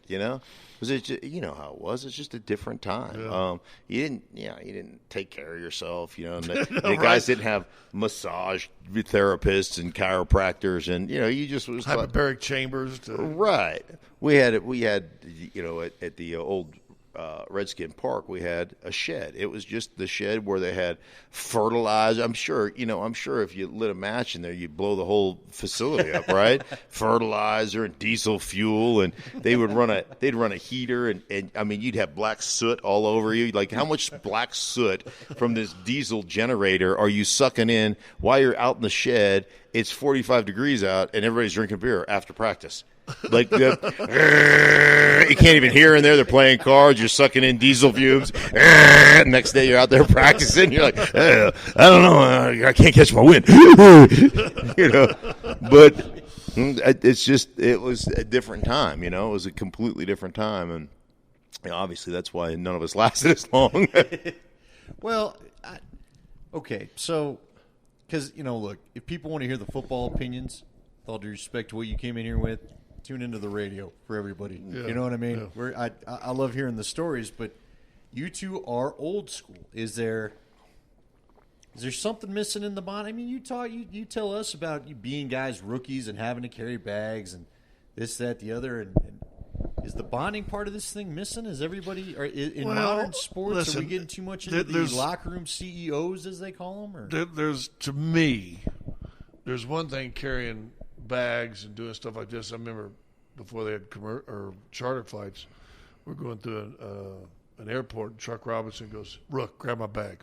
Was it? How it was. It's just a different time. Yeah. You didn't take care of yourself. And the guys didn't have massage therapists and chiropractors, and you just was hyperbaric chambers. Right. We had at the old Redskin Park, we had a shed. It was just the shed where they had fertilizer. I'm sure if you lit a match in there, you'd blow the whole facility up, right? Fertilizer and diesel fuel, and they'd run a heater, and I mean, you'd have black soot all over you. Like, how much black soot from this diesel generator are you sucking in while you're out in the shed? It's 45 degrees out, and everybody's drinking beer after practice. Like, you can't even hear in there. They're playing cards. You're sucking in diesel fumes. Next day, you're out there practicing. You're like, I don't know. I can't catch my wind. But it was a different time. It was a completely different time, and obviously that's why none of us lasted as long. Well, okay, so because look, if people want to hear the football opinions, with all due respect to what you came in here with, tune into the radio for everybody. Yeah, you know what I mean? Yeah. I love hearing the stories, but you two are old school. Is there something missing in the bond? I mean, you tell us about you being guys rookies and having to carry bags and this, that, the other, and is the bonding part of this thing missing? Is everybody in modern sports? Listen, are we getting too much into the locker room CEOs, as they call them? Or? To me, there's one thing carrying bags and doing stuff like this. I remember before they had charter flights, we're going through an airport, and Chuck Robinson goes, "Rook, grab my bag."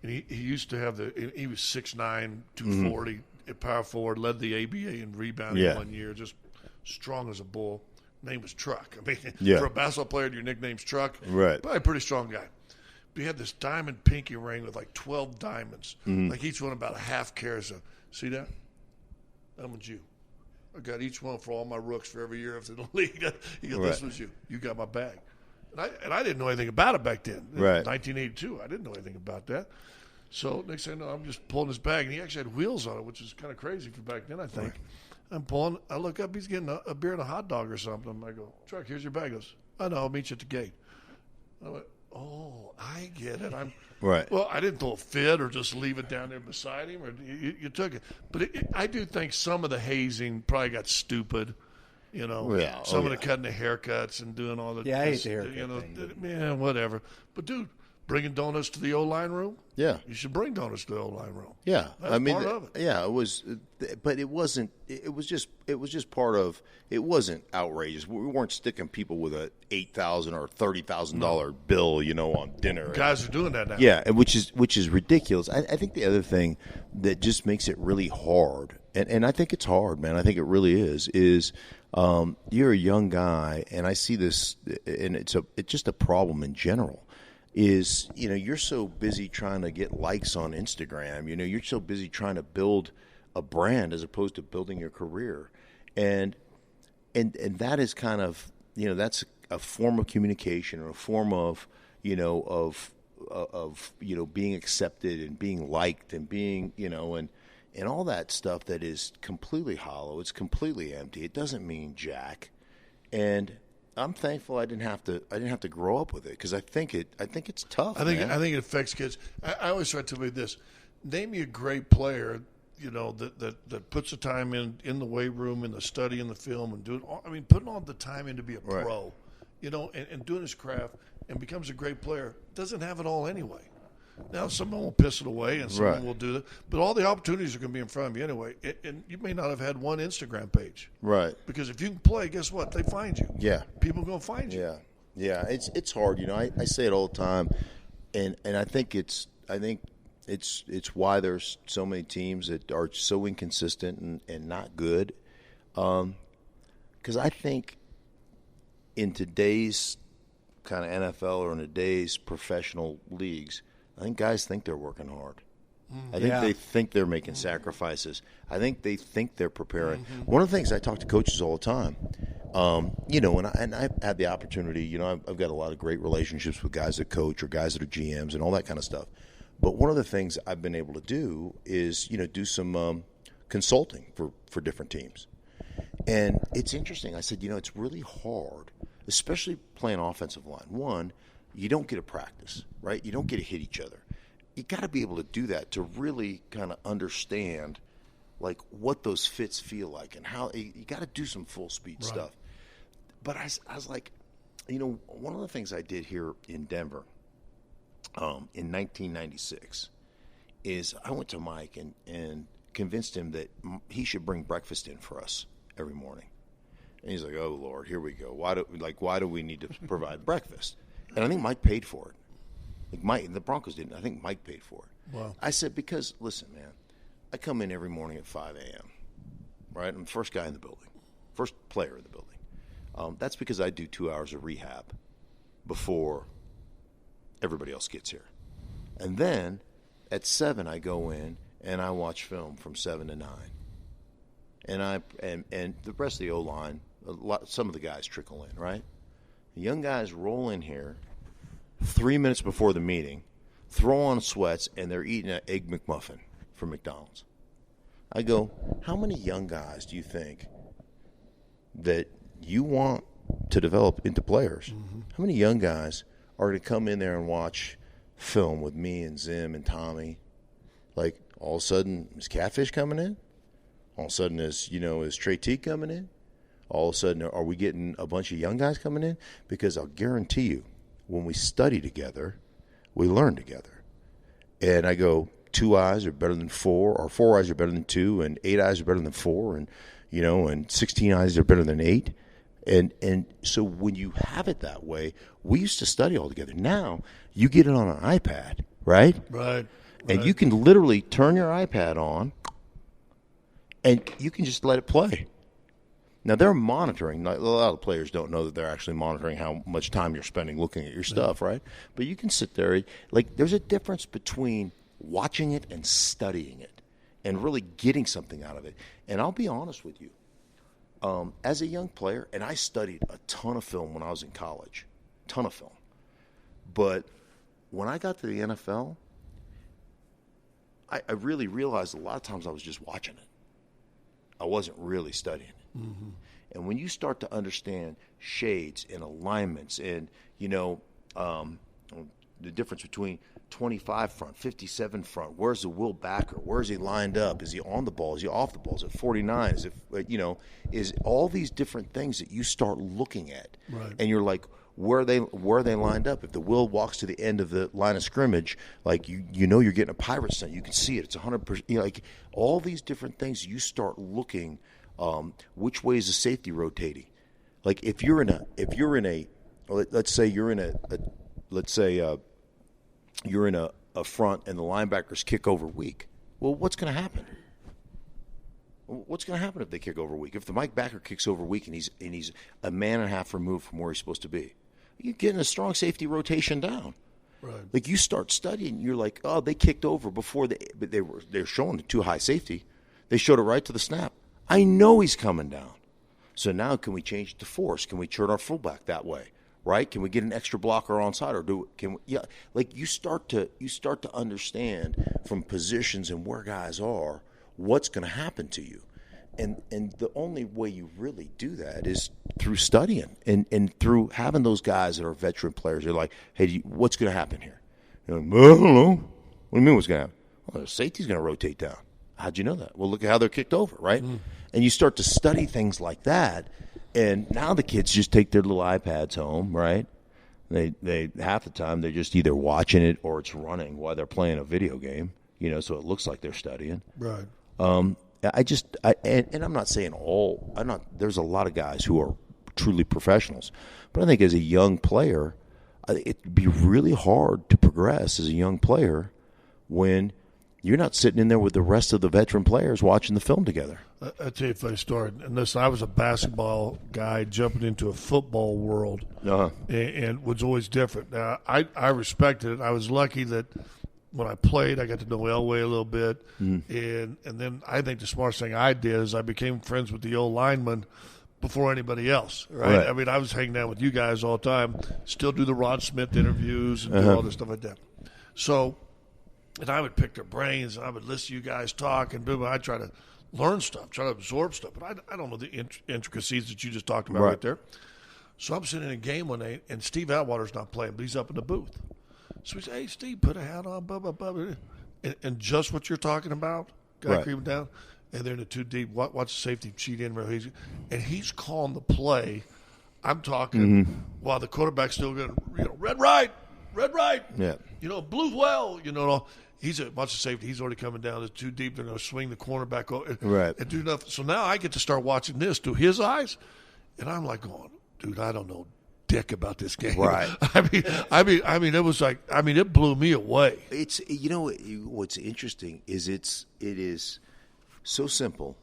And he used to have he was 6'9", 240, power forward, led the ABA in rebounding 1 year, just strong as a bull. Name was Truck. I mean, for a basketball player, your nickname's Truck. Right. Probably a pretty strong guy. But he had this diamond pinky ring with like 12 diamonds, like each one about a half carat. So, see that? That one's you. I got each one for all my rooks for every year of the league. He goes, "This was you. You got my bag." And I didn't know anything about it back then. Right. 1982. I didn't know anything about that. So next thing I know, I'm just pulling his bag, and he actually had wheels on it, which is kind of crazy for back then, I think. Right. I'm pulling. I look up. He's getting a beer and a hot dog or something. I go, "Truck, here's your bag." He goes, "I know. I'll meet you at the gate." I went, "Oh, I get it." Right. Well, I didn't throw a fit or just leave it down there beside him, or you took it. But I do think some of the hazing probably got stupid. Some of the cutting the haircuts and doing all the I hate the haircut thing. Man, whatever. But dude, bringing donuts to the O-line room. Yeah, you should bring donuts to the O-line room. Yeah, that's part of it. Yeah, it was, but it wasn't. It was just part of. It wasn't outrageous. We weren't sticking people with a $8,000 or $30,000 bill, on dinner. Guys are doing that now. Yeah, which is ridiculous. I think the other thing that just makes it really hard, and I think it's hard, man. I think it really is you're a young guy, and I see this, and it's just a problem in general. Is you're so busy trying to get likes on Instagram. You're so busy trying to build a brand as opposed to building your career, and that is kind of that's a form of communication or a form of being accepted and being liked and being and all that stuff that is completely hollow. It's completely empty. It doesn't mean jack, and I'm thankful I didn't have to grow up with it because I think it's tough. I think it affects kids. I always try to tell you this: name me a great player, that puts the time in the weight room, in the study, in the film, and putting all the time in to be a pro, and doing his craft and becomes a great player. Doesn't have it all anyway. Now, someone will piss it away, and someone will do that. But all the opportunities are going to be in front of you anyway. And you may not have had one Instagram page. Right. Because if you can play, guess what? They find you. Yeah. People are going to find you. Yeah. Yeah. It's hard. I say it all the time, and I think it's why there's so many teams that are so inconsistent and not good. Because I think in today's kind of NFL or in today's professional leagues, I think guys think they're working hard. I think they think they're making sacrifices. I think they think they're preparing. One of the things I talk to coaches all the time, and I've had the opportunity, I've got a lot of great relationships with guys that coach or guys that are GMs and all that kind of stuff. But one of the things I've been able to do is, do some consulting for different teams. And it's interesting. I said, it's really hard, especially playing offensive line. One, you don't get a practice, right? You don't get to hit each other. You got to be able to do that to really kind of understand, like, what those fits feel like and how you got to do some full speed stuff. But I was like, one of the things I did here in Denver in 1996 is I went to Mike and convinced him that he should bring breakfast in for us every morning. And he's like, "Oh Lord, here we go. Why do we need to provide breakfast?" And I think Mike paid for it. The Broncos didn't. I think Mike paid for it. Wow. I said, because listen, man, I come in every morning at 5 a.m. Right? I'm the first guy in the building, first player in the building. That's because I do 2 hours of rehab before everybody else gets here, and then at 7 I go in and I watch film from 7 to 9, and the rest of the O-line. Some of the guys trickle in, right? The young guys roll in here 3 minutes before the meeting, throw on sweats, and they're eating an Egg McMuffin from McDonald's. I go, how many young guys do you think that you want to develop into players? Mm-hmm. How many young guys are going to come in there and watch film with me and Zim and Tommy? Like, all of a sudden, is Catfish coming in? All of a sudden, is Trey T coming in? All of a sudden, are we getting a bunch of young guys coming in? Because I'll guarantee you, when we study together, we learn together. And I go, 2 eyes are better than 4, or 4 eyes are better than 2, and 8 eyes are better than 4, and 16 eyes are better than 8. And so when you have it that way, we used to study all together. Now you get it on an iPad, right? Right. And you can literally turn your iPad on, and you can just let it play. Now, they're monitoring. A lot of players don't know that they're actually monitoring how much time you're spending looking at your stuff, right? But you can sit there. There's a difference between watching it and studying it and really getting something out of it. And I'll be honest with you. As a young player, and I studied a ton of film when I was in college, ton of film. But when I got to the NFL, I really realized a lot of times I was just watching it. I wasn't really studying it. Mm-hmm. And when you start to understand shades and alignments and, the difference between 25 front, 57 front, where's the Will backer? Where's he lined up? Is he on the ball? Is he off the ball? Is it 49? Is it, is all these different things that you start looking at. Right. And you're like, where are they lined up? If the Will walks to the end of the line of scrimmage, like you're getting a pirate scent. You can see it. It's 100%. Like all these different things, you start looking. Which way is the safety rotating? Like if you're in a, let's say you're in a front and the linebackers kick over weak. Well, what's going to happen? What's going to happen if they kick over weak? If the Mike backer kicks over weak and he's a man and a half removed from where he's supposed to be, you're getting a strong safety rotation down. Right. Like you start studying, you're like, oh, they kicked over before they're showing the too high safety. They showed it right to the snap. I know he's coming down. So now can we change it to force? Can we turn our fullback that way? Right? Can we get an extra blocker on side you start to understand from positions and where guys are what's going to happen to you. And the only way you really do that is through studying and through having those guys that are veteran players. They're like, hey, what's going to happen here? You're like, well, I don't know. What do you mean what's going to happen? Well, the safety's going to rotate down. How'd you know that? Well, look at how they're kicked over, right? Mm. And you start to study things like that. And now the kids just take their little iPads home, right? They half the time they're just either watching it or it's running while they're playing a video game, so it looks like they're studying. Right. And I'm not saying there's a lot of guys who are truly professionals, but I think as a young player, it'd be really hard to progress as a young player when you're not sitting in there with the rest of the veteran players watching the film together. I'll tell you a funny story. And listen, I was a basketball guy jumping into a football world, and was always different. Now, I respected it. I was lucky that when I played, I got to know Elway a little bit. Mm. And then I think the smartest thing I did is I became friends with the old lineman before anybody else, right? I mean, I was hanging out with you guys all the time, still do the Rod Smith interviews and do all this stuff like that. So, and I would pick their brains, and I would listen to you guys talk, and boom, I'd try to learn stuff, try to absorb stuff. But I don't know the intricacies that you just talked about right there. So I'm sitting in a game one night, and Steve Atwater's not playing, but he's up in the booth. So we say, hey, Steve, put a hat on, blah, blah, blah. And just what you're talking about, guy creeping down, and they're in the too deep, watch the safety cheat in, and he's calling the play. I'm talking while the quarterback's still going, red right. Yeah. Blue well. He's a bunch of safety. He's already coming down. It's too deep. They're going to swing the cornerback over and do nothing. So now I get to start watching this through his eyes, and I'm like going, dude, I don't know dick about this game. Right. I mean, it was like, it blew me away. It's what's interesting is it is so simple,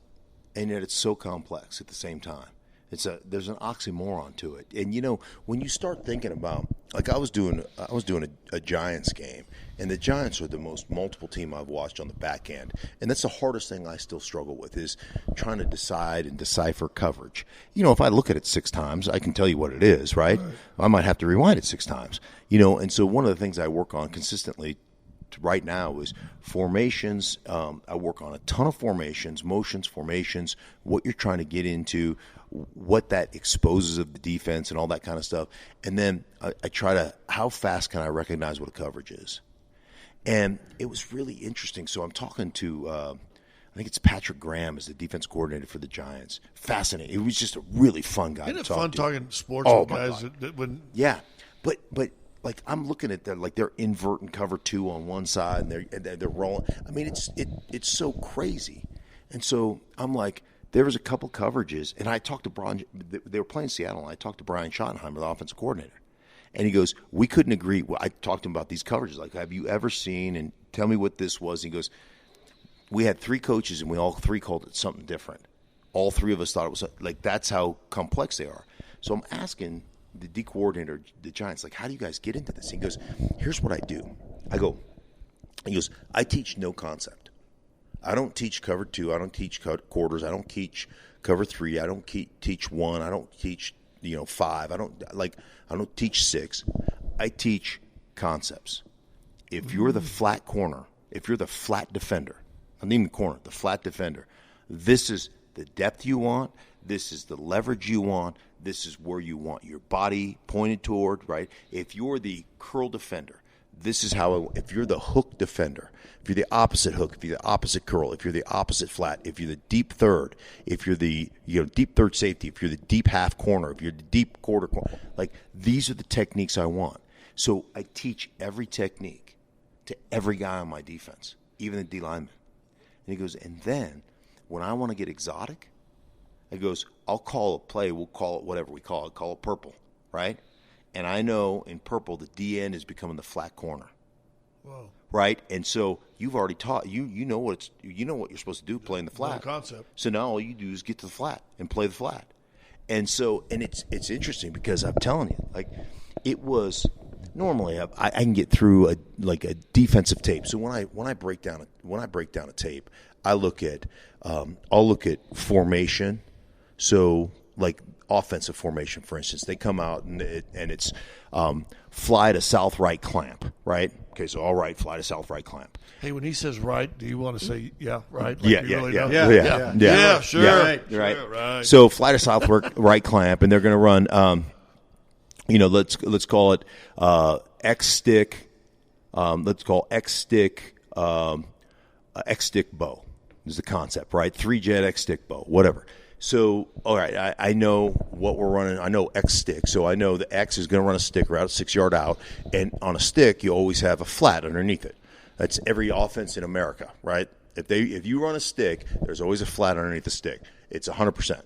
and yet it's so complex at the same time. There's an oxymoron to it, and when you start thinking about, like I was doing a Giants game, and the Giants are the most multiple team I've watched on the back end, and that's the hardest thing I still struggle with is trying to decide and decipher coverage. If I look at it 6 times, I can tell you what it is, right? I might have to rewind it 6 times, and so one of the things I work on consistently right now is formations. I work on a ton of formations, motions, formations, what you're trying to get into, what that exposes of the defense and all that kind of stuff. And then I try to, how fast can I recognize what a coverage is? And it was really interesting. So I'm talking to, I think it's Patrick Graham as the defense coordinator for the Giants. Fascinating. It was just a really fun guy Isn't to it talk fun to. talking sports with guys that wouldn't... Yeah. But like I'm looking at they're inverting cover 2 on one side and they're rolling. I mean, it's so crazy. And so I'm like, there was a couple coverages, and I talked to Brian. They were playing Seattle, and I talked to Brian Schottenheimer, the offensive coordinator, and he goes, "We couldn't agree." Well, I talked to him about these coverages, like, "Have you ever seen?" And tell me what this was. And he goes, "We had 3 coaches, and we all 3 called it something different. All 3 of us thought it was like that's how complex they are." So I'm asking the D coordinator, the Giants, like, "How do you guys get into this?" He goes, "Here's what I do." He goes, "I teach no concept. I don't teach cover 2. I don't teach quarters. I don't teach cover 3. I don't teach 1. I don't teach 5. I don't teach 6. I teach concepts. If you're the flat corner, if you're the flat defender, not even the corner, the flat defender, this is the depth you want. This is the leverage you want. This is where you want your body pointed toward, right? If you're the curl defender, this is how. If you're the hook defender, if you're the opposite hook, if you're the opposite curl, if you're the opposite flat, if you're the deep third, if you're the deep third safety, if you're the deep half corner, if you're the deep quarter corner, like these are the techniques I want. So I teach every technique to every guy on my defense, even the D lineman. And he goes, and then when I want to get exotic, he goes, I'll call a play. We'll call it whatever we call it. Call it purple, right? And I know in purple the DN is becoming the flat corner. Whoa. Right? And so you've already taught you know what you're supposed to do playing the flat. Concept. So now all you do is get to the flat and play the flat. And so it's interesting because I'm telling you, like it was normally I can get through a defensive tape. So when I break down a tape, I'll look at formation. So like offensive formation, for instance, they come out and it's fly to south right clamp, right? Okay, so all right, fly to south right clamp. Hey, when he says right, do you want to say right? Like Yeah, sure, right. So fly to south right clamp, and they're going to run. Let's call it X stick. Let's call X stick X stick bow is the concept, right? 3-jet X stick bow, whatever. So, all right, I know what we're running. I know X stick, so I know the X is going to run a stick route 6 yard out, and on a stick, you always have a flat underneath it. That's every offense in America, right? If you run a stick, there's always a flat underneath the stick. It's 100%.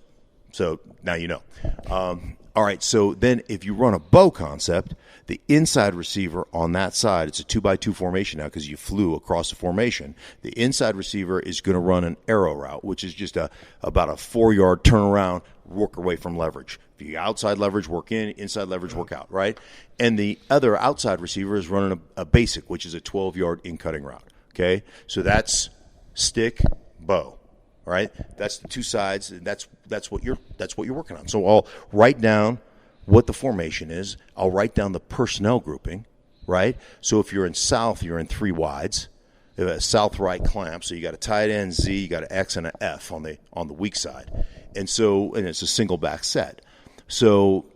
So now you know. All right, so then if you run a bow concept, the inside receiver on that side, it's a 2x2 formation now because you flew across the formation. The inside receiver is going to run an arrow route, which is just about a 4-yard turnaround, work away from leverage. If you outside leverage, work in, inside leverage, work out, right? And the other outside receiver is running a basic, which is a 12-yard in-cutting route, okay? So that's stick, bow. All right, that's the 2 sides, and that's what you're working on. So I'll write down what the formation is. I'll write down the personnel grouping, right? So if you're in south, you're in 3 wides. You have a south right clamp, so you got a tight end Z, you got an X and an F on the weak side, and it's a single back set. So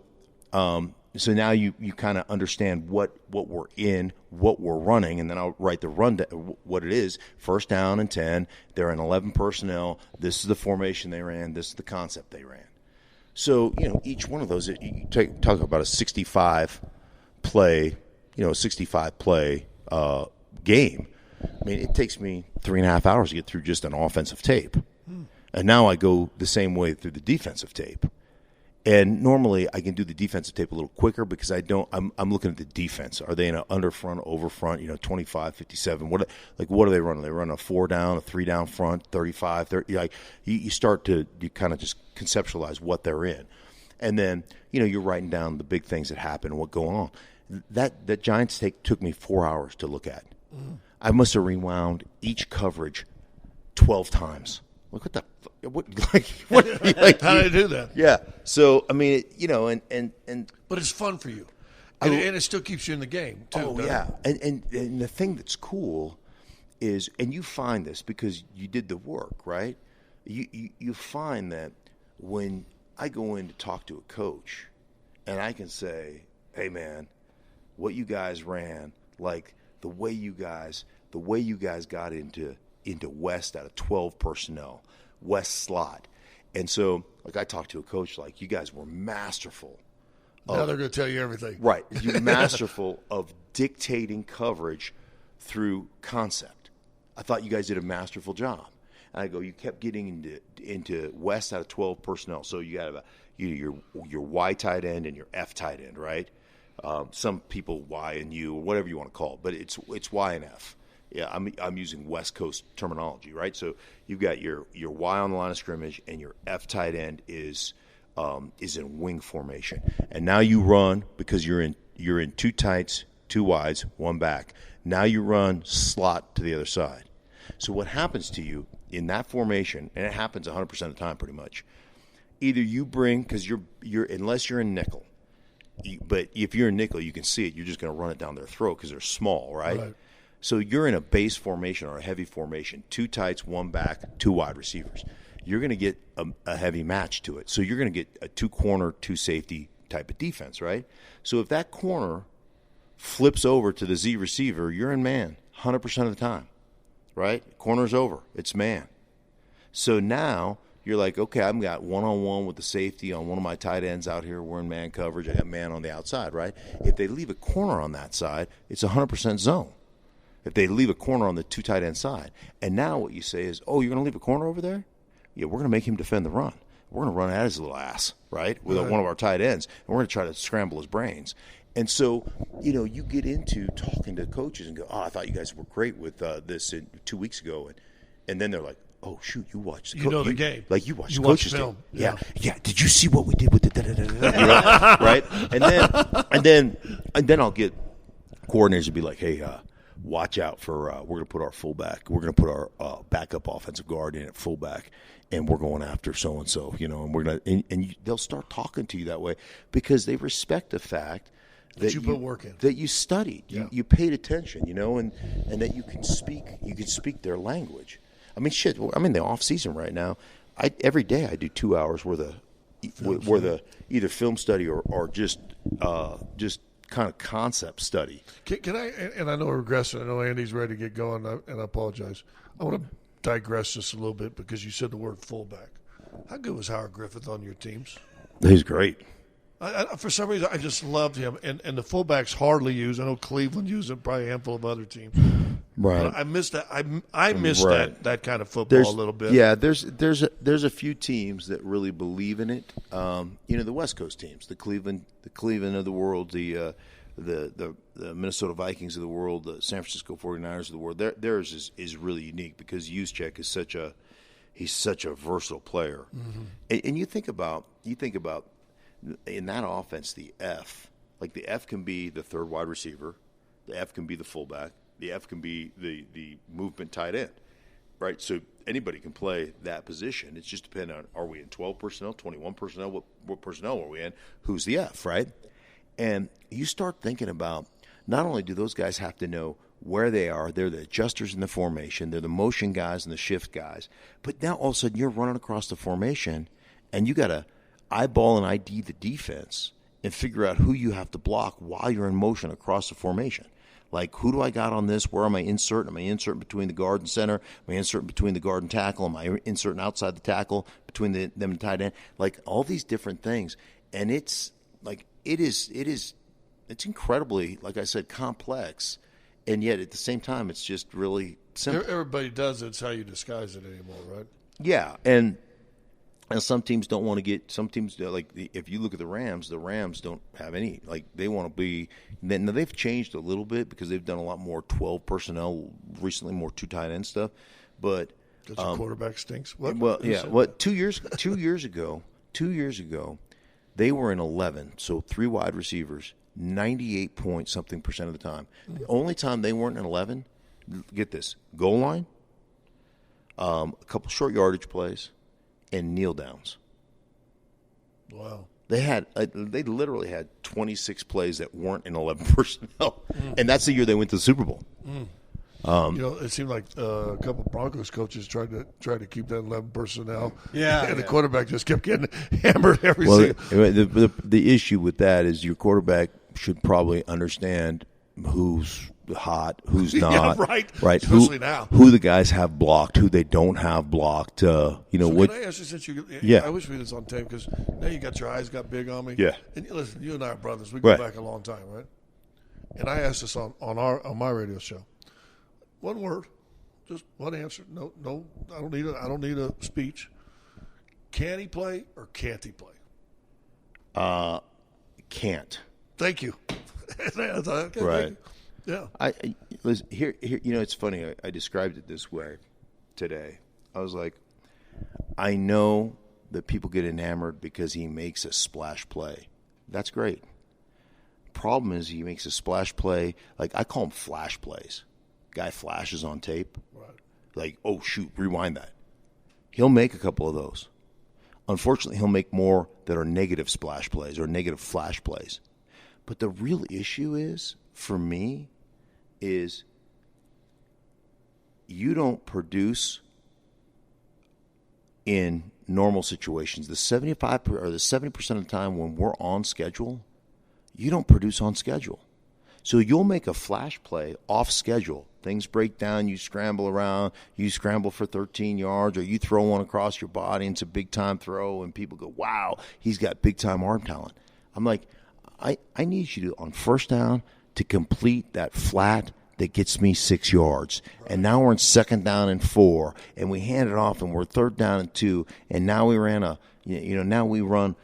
now you kind of understand what we're in, what we're running, and then I'll write the rundown, what it is. First down and 10. They're in 11 personnel. This is the formation they ran. This is the concept they ran. So, each one of those, you talk about a 65 play, 65 play game. I mean, it takes me 3.5 hours to get through just an offensive tape. And now I go the same way through the defensive tape. And normally I can do the defensive tape a little quicker because I'm looking at the defense. Are they in an under front, over front, 25, 57? What are they running? They run a 4 down, a 3 down front, 35, 30. Like you start to kind of just conceptualize what they're in. And then, you're writing down the big things that happen and what going on. That Giants take took me 4 hours to look at. I must have rewound each coverage 12 times. Look at that. What How do I do that? Yeah. So I mean, and but it's fun for you, and it still keeps you in the game too. Oh yeah. And the thing that's cool is, and you find this because you did the work, right? You find that when I go in to talk to a coach, and I can say, "Hey man, what you guys ran, like the way you guys got into West out of 12 personnel, West slot." And so, like, I talked to a coach, like, you guys were masterful. Now they're going to tell you everything. Right. You're masterful of dictating coverage through concept. I thought you guys did a masterful job. And I go, you kept getting into West out of 12 personnel. So you got your Y tight end and your F tight end, right? Some people Y and U or whatever you want to call it, but it's Y and F. Yeah, I'm using West Coast terminology, right? So you've got your Y on the line of scrimmage, and your F tight end is in wing formation. And now you run because you're in 2 tights, 2 wides, 1 back. Now you run slot to the other side. So what happens to you in that formation, and it happens 100% of the time pretty much, either you bring, because you're unless you're in nickel, but if you're in nickel, you can see it. You're just going to run it down their throat because they're small, right? So you're in a base formation or a heavy formation, 2 tights, 1 back, 2 wide receivers. You're going to get a heavy match to it. So you're going to get a 2 corner, 2 safety type of defense, right? So if that corner flips over to the Z receiver, you're in man 100% of the time, right? Corner's over. It's man. So now you're like, okay, I've got one-on-one with the safety on one of my tight ends out here. We're in man coverage. I got man on the outside, right? If they leave a corner on that side, it's 100% zone. If they leave a corner on the 2 tight end side. And now what you say is, oh, you're going to leave a corner over there? Yeah, we're going to make him defend the run. We're going to run at his little ass, right, with one of our tight ends. And we're going to try to scramble his brains. And so, you get into talking to coaches and go, oh, I thought you guys were great with this 2 weeks ago. And then they're like, oh, shoot, you watched the the game. Like, you watched the coaches' film. Yeah. Did you see what we did with the da-da-da-da-da? Right? And then I'll get coordinators to be like, hey, watch out for we're going to put our fullback. We're going to put our backup offensive guard in at fullback, and we're going after so-and-so, and we're going to – and they'll start talking to you that way because they respect the fact that you put work in. That you studied. Yeah. You paid attention, and that you can speak their language. I mean, shit, I'm in the off-season right now. Every day I do 2 hours worth of either film study or just kind of concept study. Can I? And I know we're regressing. I know Andy's ready to get going, and I apologize. I want to digress just a little bit because you said the word fullback. How good was Howard Griffith on your teams? He's great. For some reason, I just loved him, and the fullback's hardly used. I know Cleveland used it, probably a handful of other teams. Right. But I missed that. I missed that kind of football a little bit. Yeah, there's a few teams that really believe in it. The West Coast teams, the Cleveland of the world, the Minnesota Vikings of the world, the San Francisco 49ers of the world. Theirs is really unique because Juszczyk is such a versatile player. Mm-hmm. And you think about in that offense, the F can be the third wide receiver, the F can be the fullback, the F can be the movement tight end, right? So anybody can play that position. It's just depending on, are we in 12 personnel, 21 personnel, what personnel are we in, who's the F, right? And you start thinking about not only do those guys have to know where they are, they're the adjusters in the formation, they're the motion guys and the shift guys, but now all of a sudden you're running across the formation and you got to eyeball and ID the defense and figure out who you have to block while you're in motion across the formation. Like, who do I got on this? Where am I inserting? Am I inserting between the guard and center? Am I inserting between the guard and tackle? Am I inserting outside the tackle between them and tight end? Like, all these different things. And it's like it's incredibly, like I said, complex. And yet at the same time, it's just really simple. Everybody does it. It's how you disguise it anymore, right? Yeah. And some teams don't want to get – some teams, like if you look at the Rams don't have any – like they want to be – now they've changed a little bit because they've done a lot more 12 personnel recently, more two tight end stuff. But because the quarterback stinks. What 2 years ago, they were in 11, so 3 wide receivers, 98-point-something% of the time. The only time they weren't in 11, get this, goal line, a couple short yardage plays, and kneel downs. Wow. They literally had 26 plays that weren't in 11 personnel, and that's the year they went to the Super Bowl. It seemed like a couple Broncos coaches tried to keep that 11 personnel. Yeah, and the quarterback just kept getting hammered every single. The issue with that is your quarterback should probably understand who's hot, who's not. Yeah, right. Especially now. Who the guys have blocked, who they don't have blocked. Can I ask you, since I wish we did this on tape because now you got your eyes got big on me. Yeah. And listen, you and I are brothers. We go back a long time, right? And I asked this on my radio show. One word, just one answer. No, I don't need a speech. Can he play or can't he play? Can't. Thank you. Okay, right. Yeah. Listen, here. It's funny. I described it this way today. I was like, I know that people get enamored because he makes a splash play. That's great. Problem is, he makes a splash play. Like, I call them flash plays. Guy flashes on tape. Right. Like, oh, shoot, rewind that. He'll make a couple of those. Unfortunately, he'll make more that are negative splash plays or negative flash plays. But the real issue is, for me, is you don't produce in normal situations. The 75 or the 70% of the time when we're on schedule, you don't produce on schedule. So you'll make a flash play off schedule. Things break down, you scramble around, you scramble for 13 yards, or you throw one across your body and it's a big-time throw, and people go, wow, he's got big-time arm talent. I'm like, I need you to, on first down, to complete that flat that gets me 6 yards. Right. And now we're in 2nd down and 4, and we hand it off, and we're 3rd down and 2, and now we ran now we run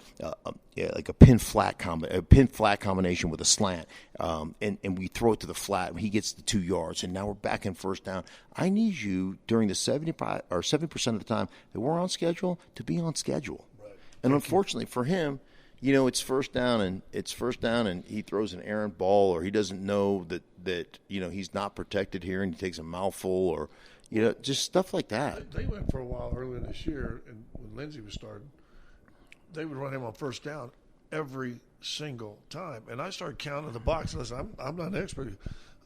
like a pin flat combination with a slant, and we throw it to the flat, and he gets the 2 yards, and now we're back in 1st down. I need you during the 75 or 70% of the time that we're on schedule to be on schedule. Right. And unfortunately for him, it's 1st down and he throws an errant ball, or he doesn't know that he's not protected here, and he takes a mouthful, or just stuff like that. They went for a while earlier this year, and when Lindsey was starting, they would run him on 1st down every single time. And I started counting the box. Listen, I'm not an expert.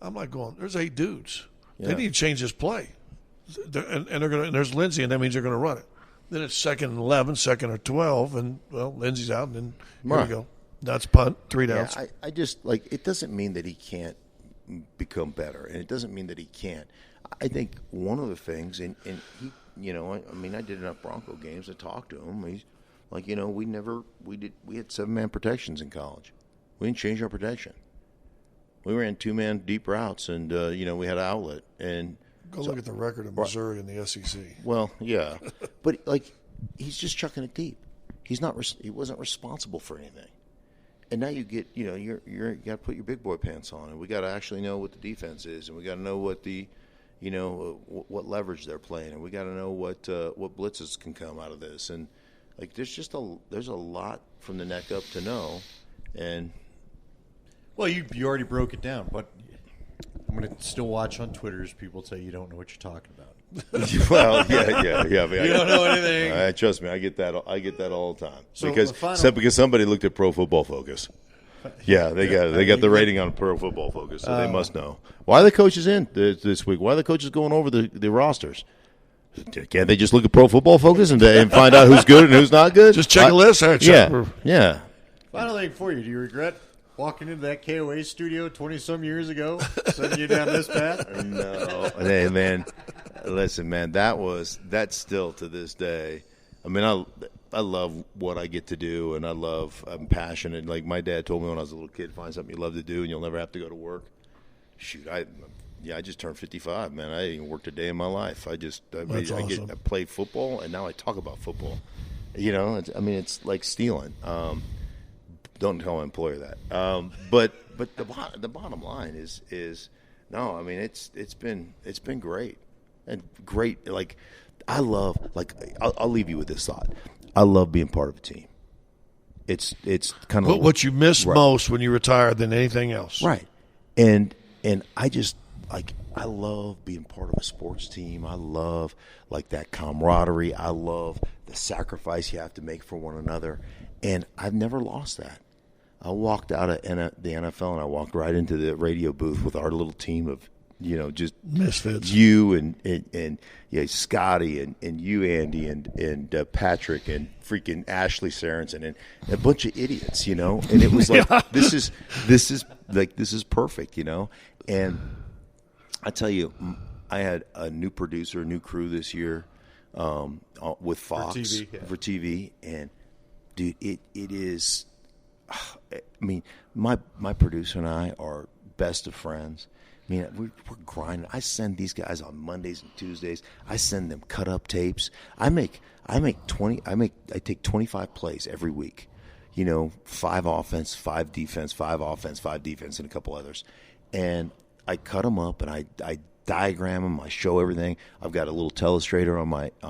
I'm like going, there's 8 dudes. Yeah. They need to change this play. And they're going and there's Lindsey, and that means they're going to run it. Then it's 2nd and 11, 2nd or 12, and, Lindsey's out, and then here we go. That's punt, 3 downs. Yeah, I just, it doesn't mean that he can't become better, and it doesn't mean that he can't. I think one of the things, and he, I did enough Bronco games to talk to him. He's like, we had 7-man protections in college. We didn't change our protection. We ran 2-man deep routes, and, we had an outlet. And Go look at the record of Missouri in the SEC. Well, yeah. But, he's just chucking it deep. He wasn't responsible for anything. And now you get, you got to put your big boy pants on, and we got to actually know what the defense is, and we got to know what the, what leverage they're playing, and we got to know what blitzes can come out of this. And, there's a lot from the neck up to know. And well, you already broke it down, but I'm going to still watch on Twitter as people say you don't know what you're talking about. Well, yeah. You don't know anything. Trust me, I get that all the time. So because somebody looked at Pro Football Focus. Yeah, they got the rating on Pro Football Focus, so they must know. Why are the coaches in this week? Why are the coaches going over the rosters? Can't they just look at Pro Football Focus and find out who's good and who's not good? Just check a list. Yeah. Final thing for you. Do you regret walking into that KOA studio 20-some years ago, sending you down this path? No. Hey, man, listen, man, that's still to this day. I mean, I love what I get to do, and I'm passionate. Like my dad told me when I was a little kid, find something you love to do, and you'll never have to go to work. Shoot, I just turned 55, man. I ain't worked a day in my life. That's awesome. I played football, and now I talk about football. You know, it's like stealing. Don't tell my employer that. But the bottom line is no. I mean, it's been great, and great. Like I love. Like I'll leave you with this thought. I love being part of a team. It's kind of what you miss most when you retire than anything else, right? And I just like I love being part of a sports team. I love like that camaraderie. I love the sacrifice you have to make for one another, and I've never lost that. I walked out of the NFL and I walked right into the radio booth with our little team of, just misfits. You and Scotty and you, Andy, and Patrick and freaking Ashley Sarensen and a bunch of idiots, and it was like this is perfect, and I tell you, I had a new producer, a new crew this year with Fox for TV, and dude, it is. I mean, my producer and I are best of friends. I mean, we're grinding. I send these guys on Mondays and Tuesdays. I send them cut up tapes. I take 25 plays every week. 5 offense, 5 defense, 5 offense, 5 defense, and a couple others. And I cut them up and I diagram them. I show everything. I've got a little telestrator on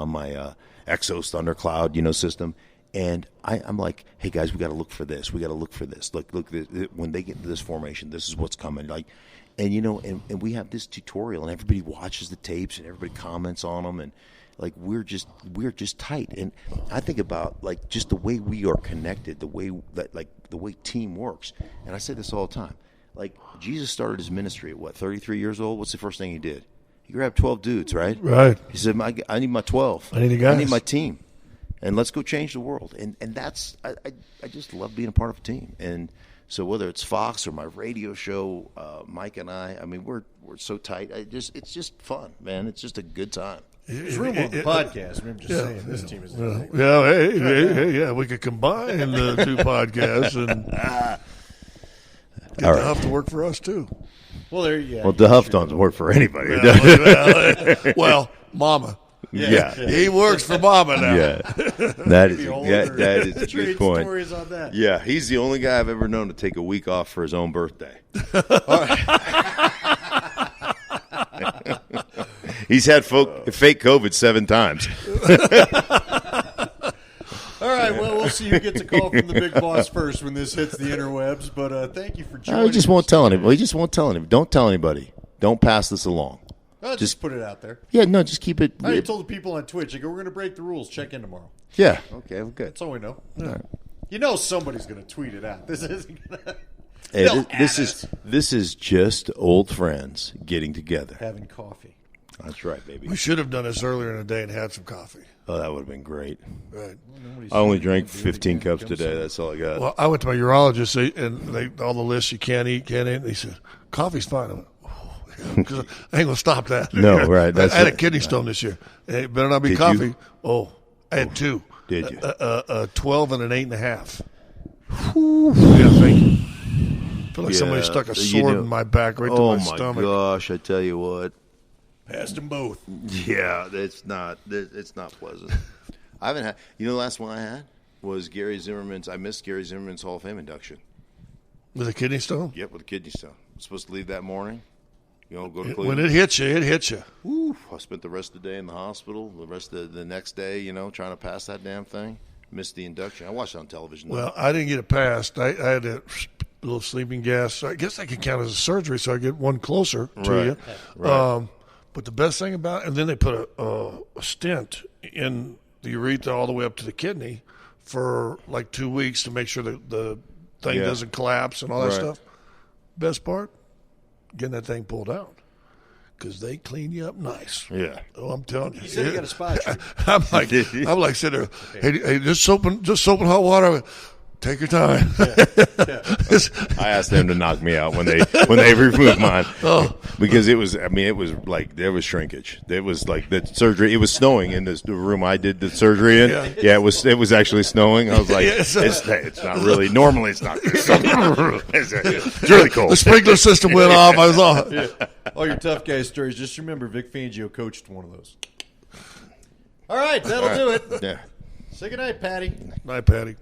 my Exos Thundercloud system. And I'm like, hey guys, we got to look for this. We got to look for this. Look, when they get into this formation, this is what's coming. Like, and and we have this tutorial, and everybody watches the tapes, and everybody comments on them, and like we're just tight. And I think about like just the way we are connected, the way team works. And I say this all the time. Like Jesus started his ministry at 33 years old. What's the first thing he did? He grabbed 12 dudes, right? Right. He said, I need my 12. I need the guys. I need my team. And let's go change the world. And that's I just love being a part of a team. And so whether it's Fox or my radio show, Mike and I mean we're so tight. It's just fun, man. It's just a good time. There's room on the podcast. I'm just saying this team is. Hey, we could combine the two podcasts and get the Huff to work for us too. Well, there you go. Well, the Huff doesn't work for anybody. Well, Mama. Yeah. He works for Mama now. Yeah, that is a good point. Stories on that. Yeah, he's the only guy I've ever known to take a week off for his own birthday. He's had fake COVID 7 times. All right, well, we'll see who gets a call from the big boss first when this hits the interwebs. But thank you for joining. He just won't tell anybody. He just won't tell anybody. Don't tell anybody. Don't pass this along. Just put it out there. Yeah, no, just keep it. I told the people on Twitch, we're going to break the rules. Check in tomorrow. Yeah. Okay, well, good. That's all we know. All right. Somebody's going to tweet it out. This isn't going to. Hey, this is just old friends getting together. Having coffee. That's right, baby. We should have done this earlier in the day and had some coffee. Oh, that would have been great. Right. I only drank 15 cups today. That's all I got. Well, I went to my urologist, and all the lists you can't eat, and he said, coffee's fine. I went, because I ain't going to stop that. No, right. I had a kidney stone this year. It better not be coffee. You? Oh, I had 2. Did you? 12 and an 8.5. Yeah, thank you. I feel like somebody stuck a sword in my back right to my stomach. Oh, my gosh. I tell you what. Passed them both. Yeah, it's not pleasant. I haven't had. The last one I had was Gary Zimmerman's. I missed Gary Zimmerman's Hall of Fame induction. With a kidney stone? Yep, with a kidney stone. I was supposed to leave that morning. Go to Cleveland. When it hits you, it hits you. Woo, I spent the rest of the day in the hospital. The rest of the next day, trying to pass that damn thing. Missed the induction. I watched it on television. Well, I didn't get it passed. I had a little sleeping gas. So I guess I could count as a surgery, so I get one closer to you. Right. But the best thing about it, and then they put a stent in the urethra all the way up to the kidney for like 2 weeks to make sure that the thing doesn't collapse and all that stuff. Best part, getting that thing pulled out. Because they clean you up nice. Yeah. Oh, I'm telling you. You said you got a spot. I'm like sitting there. Hey, just soap and hot water. take your time. I asked them to knock me out when they removed mine. Because it was like there was shrinkage. It was like the surgery. It was snowing in the room I did the surgery in. Yeah, it was actually snowing. I was like, it's not really. Normally, it's not. It's really cold. The sprinkler system went off. I was off. Yeah. All your tough guy stories. Just remember, Vic Fangio coached one of those. All right, that'll do it. Yeah. Say goodnight, Patty. Night, Patty.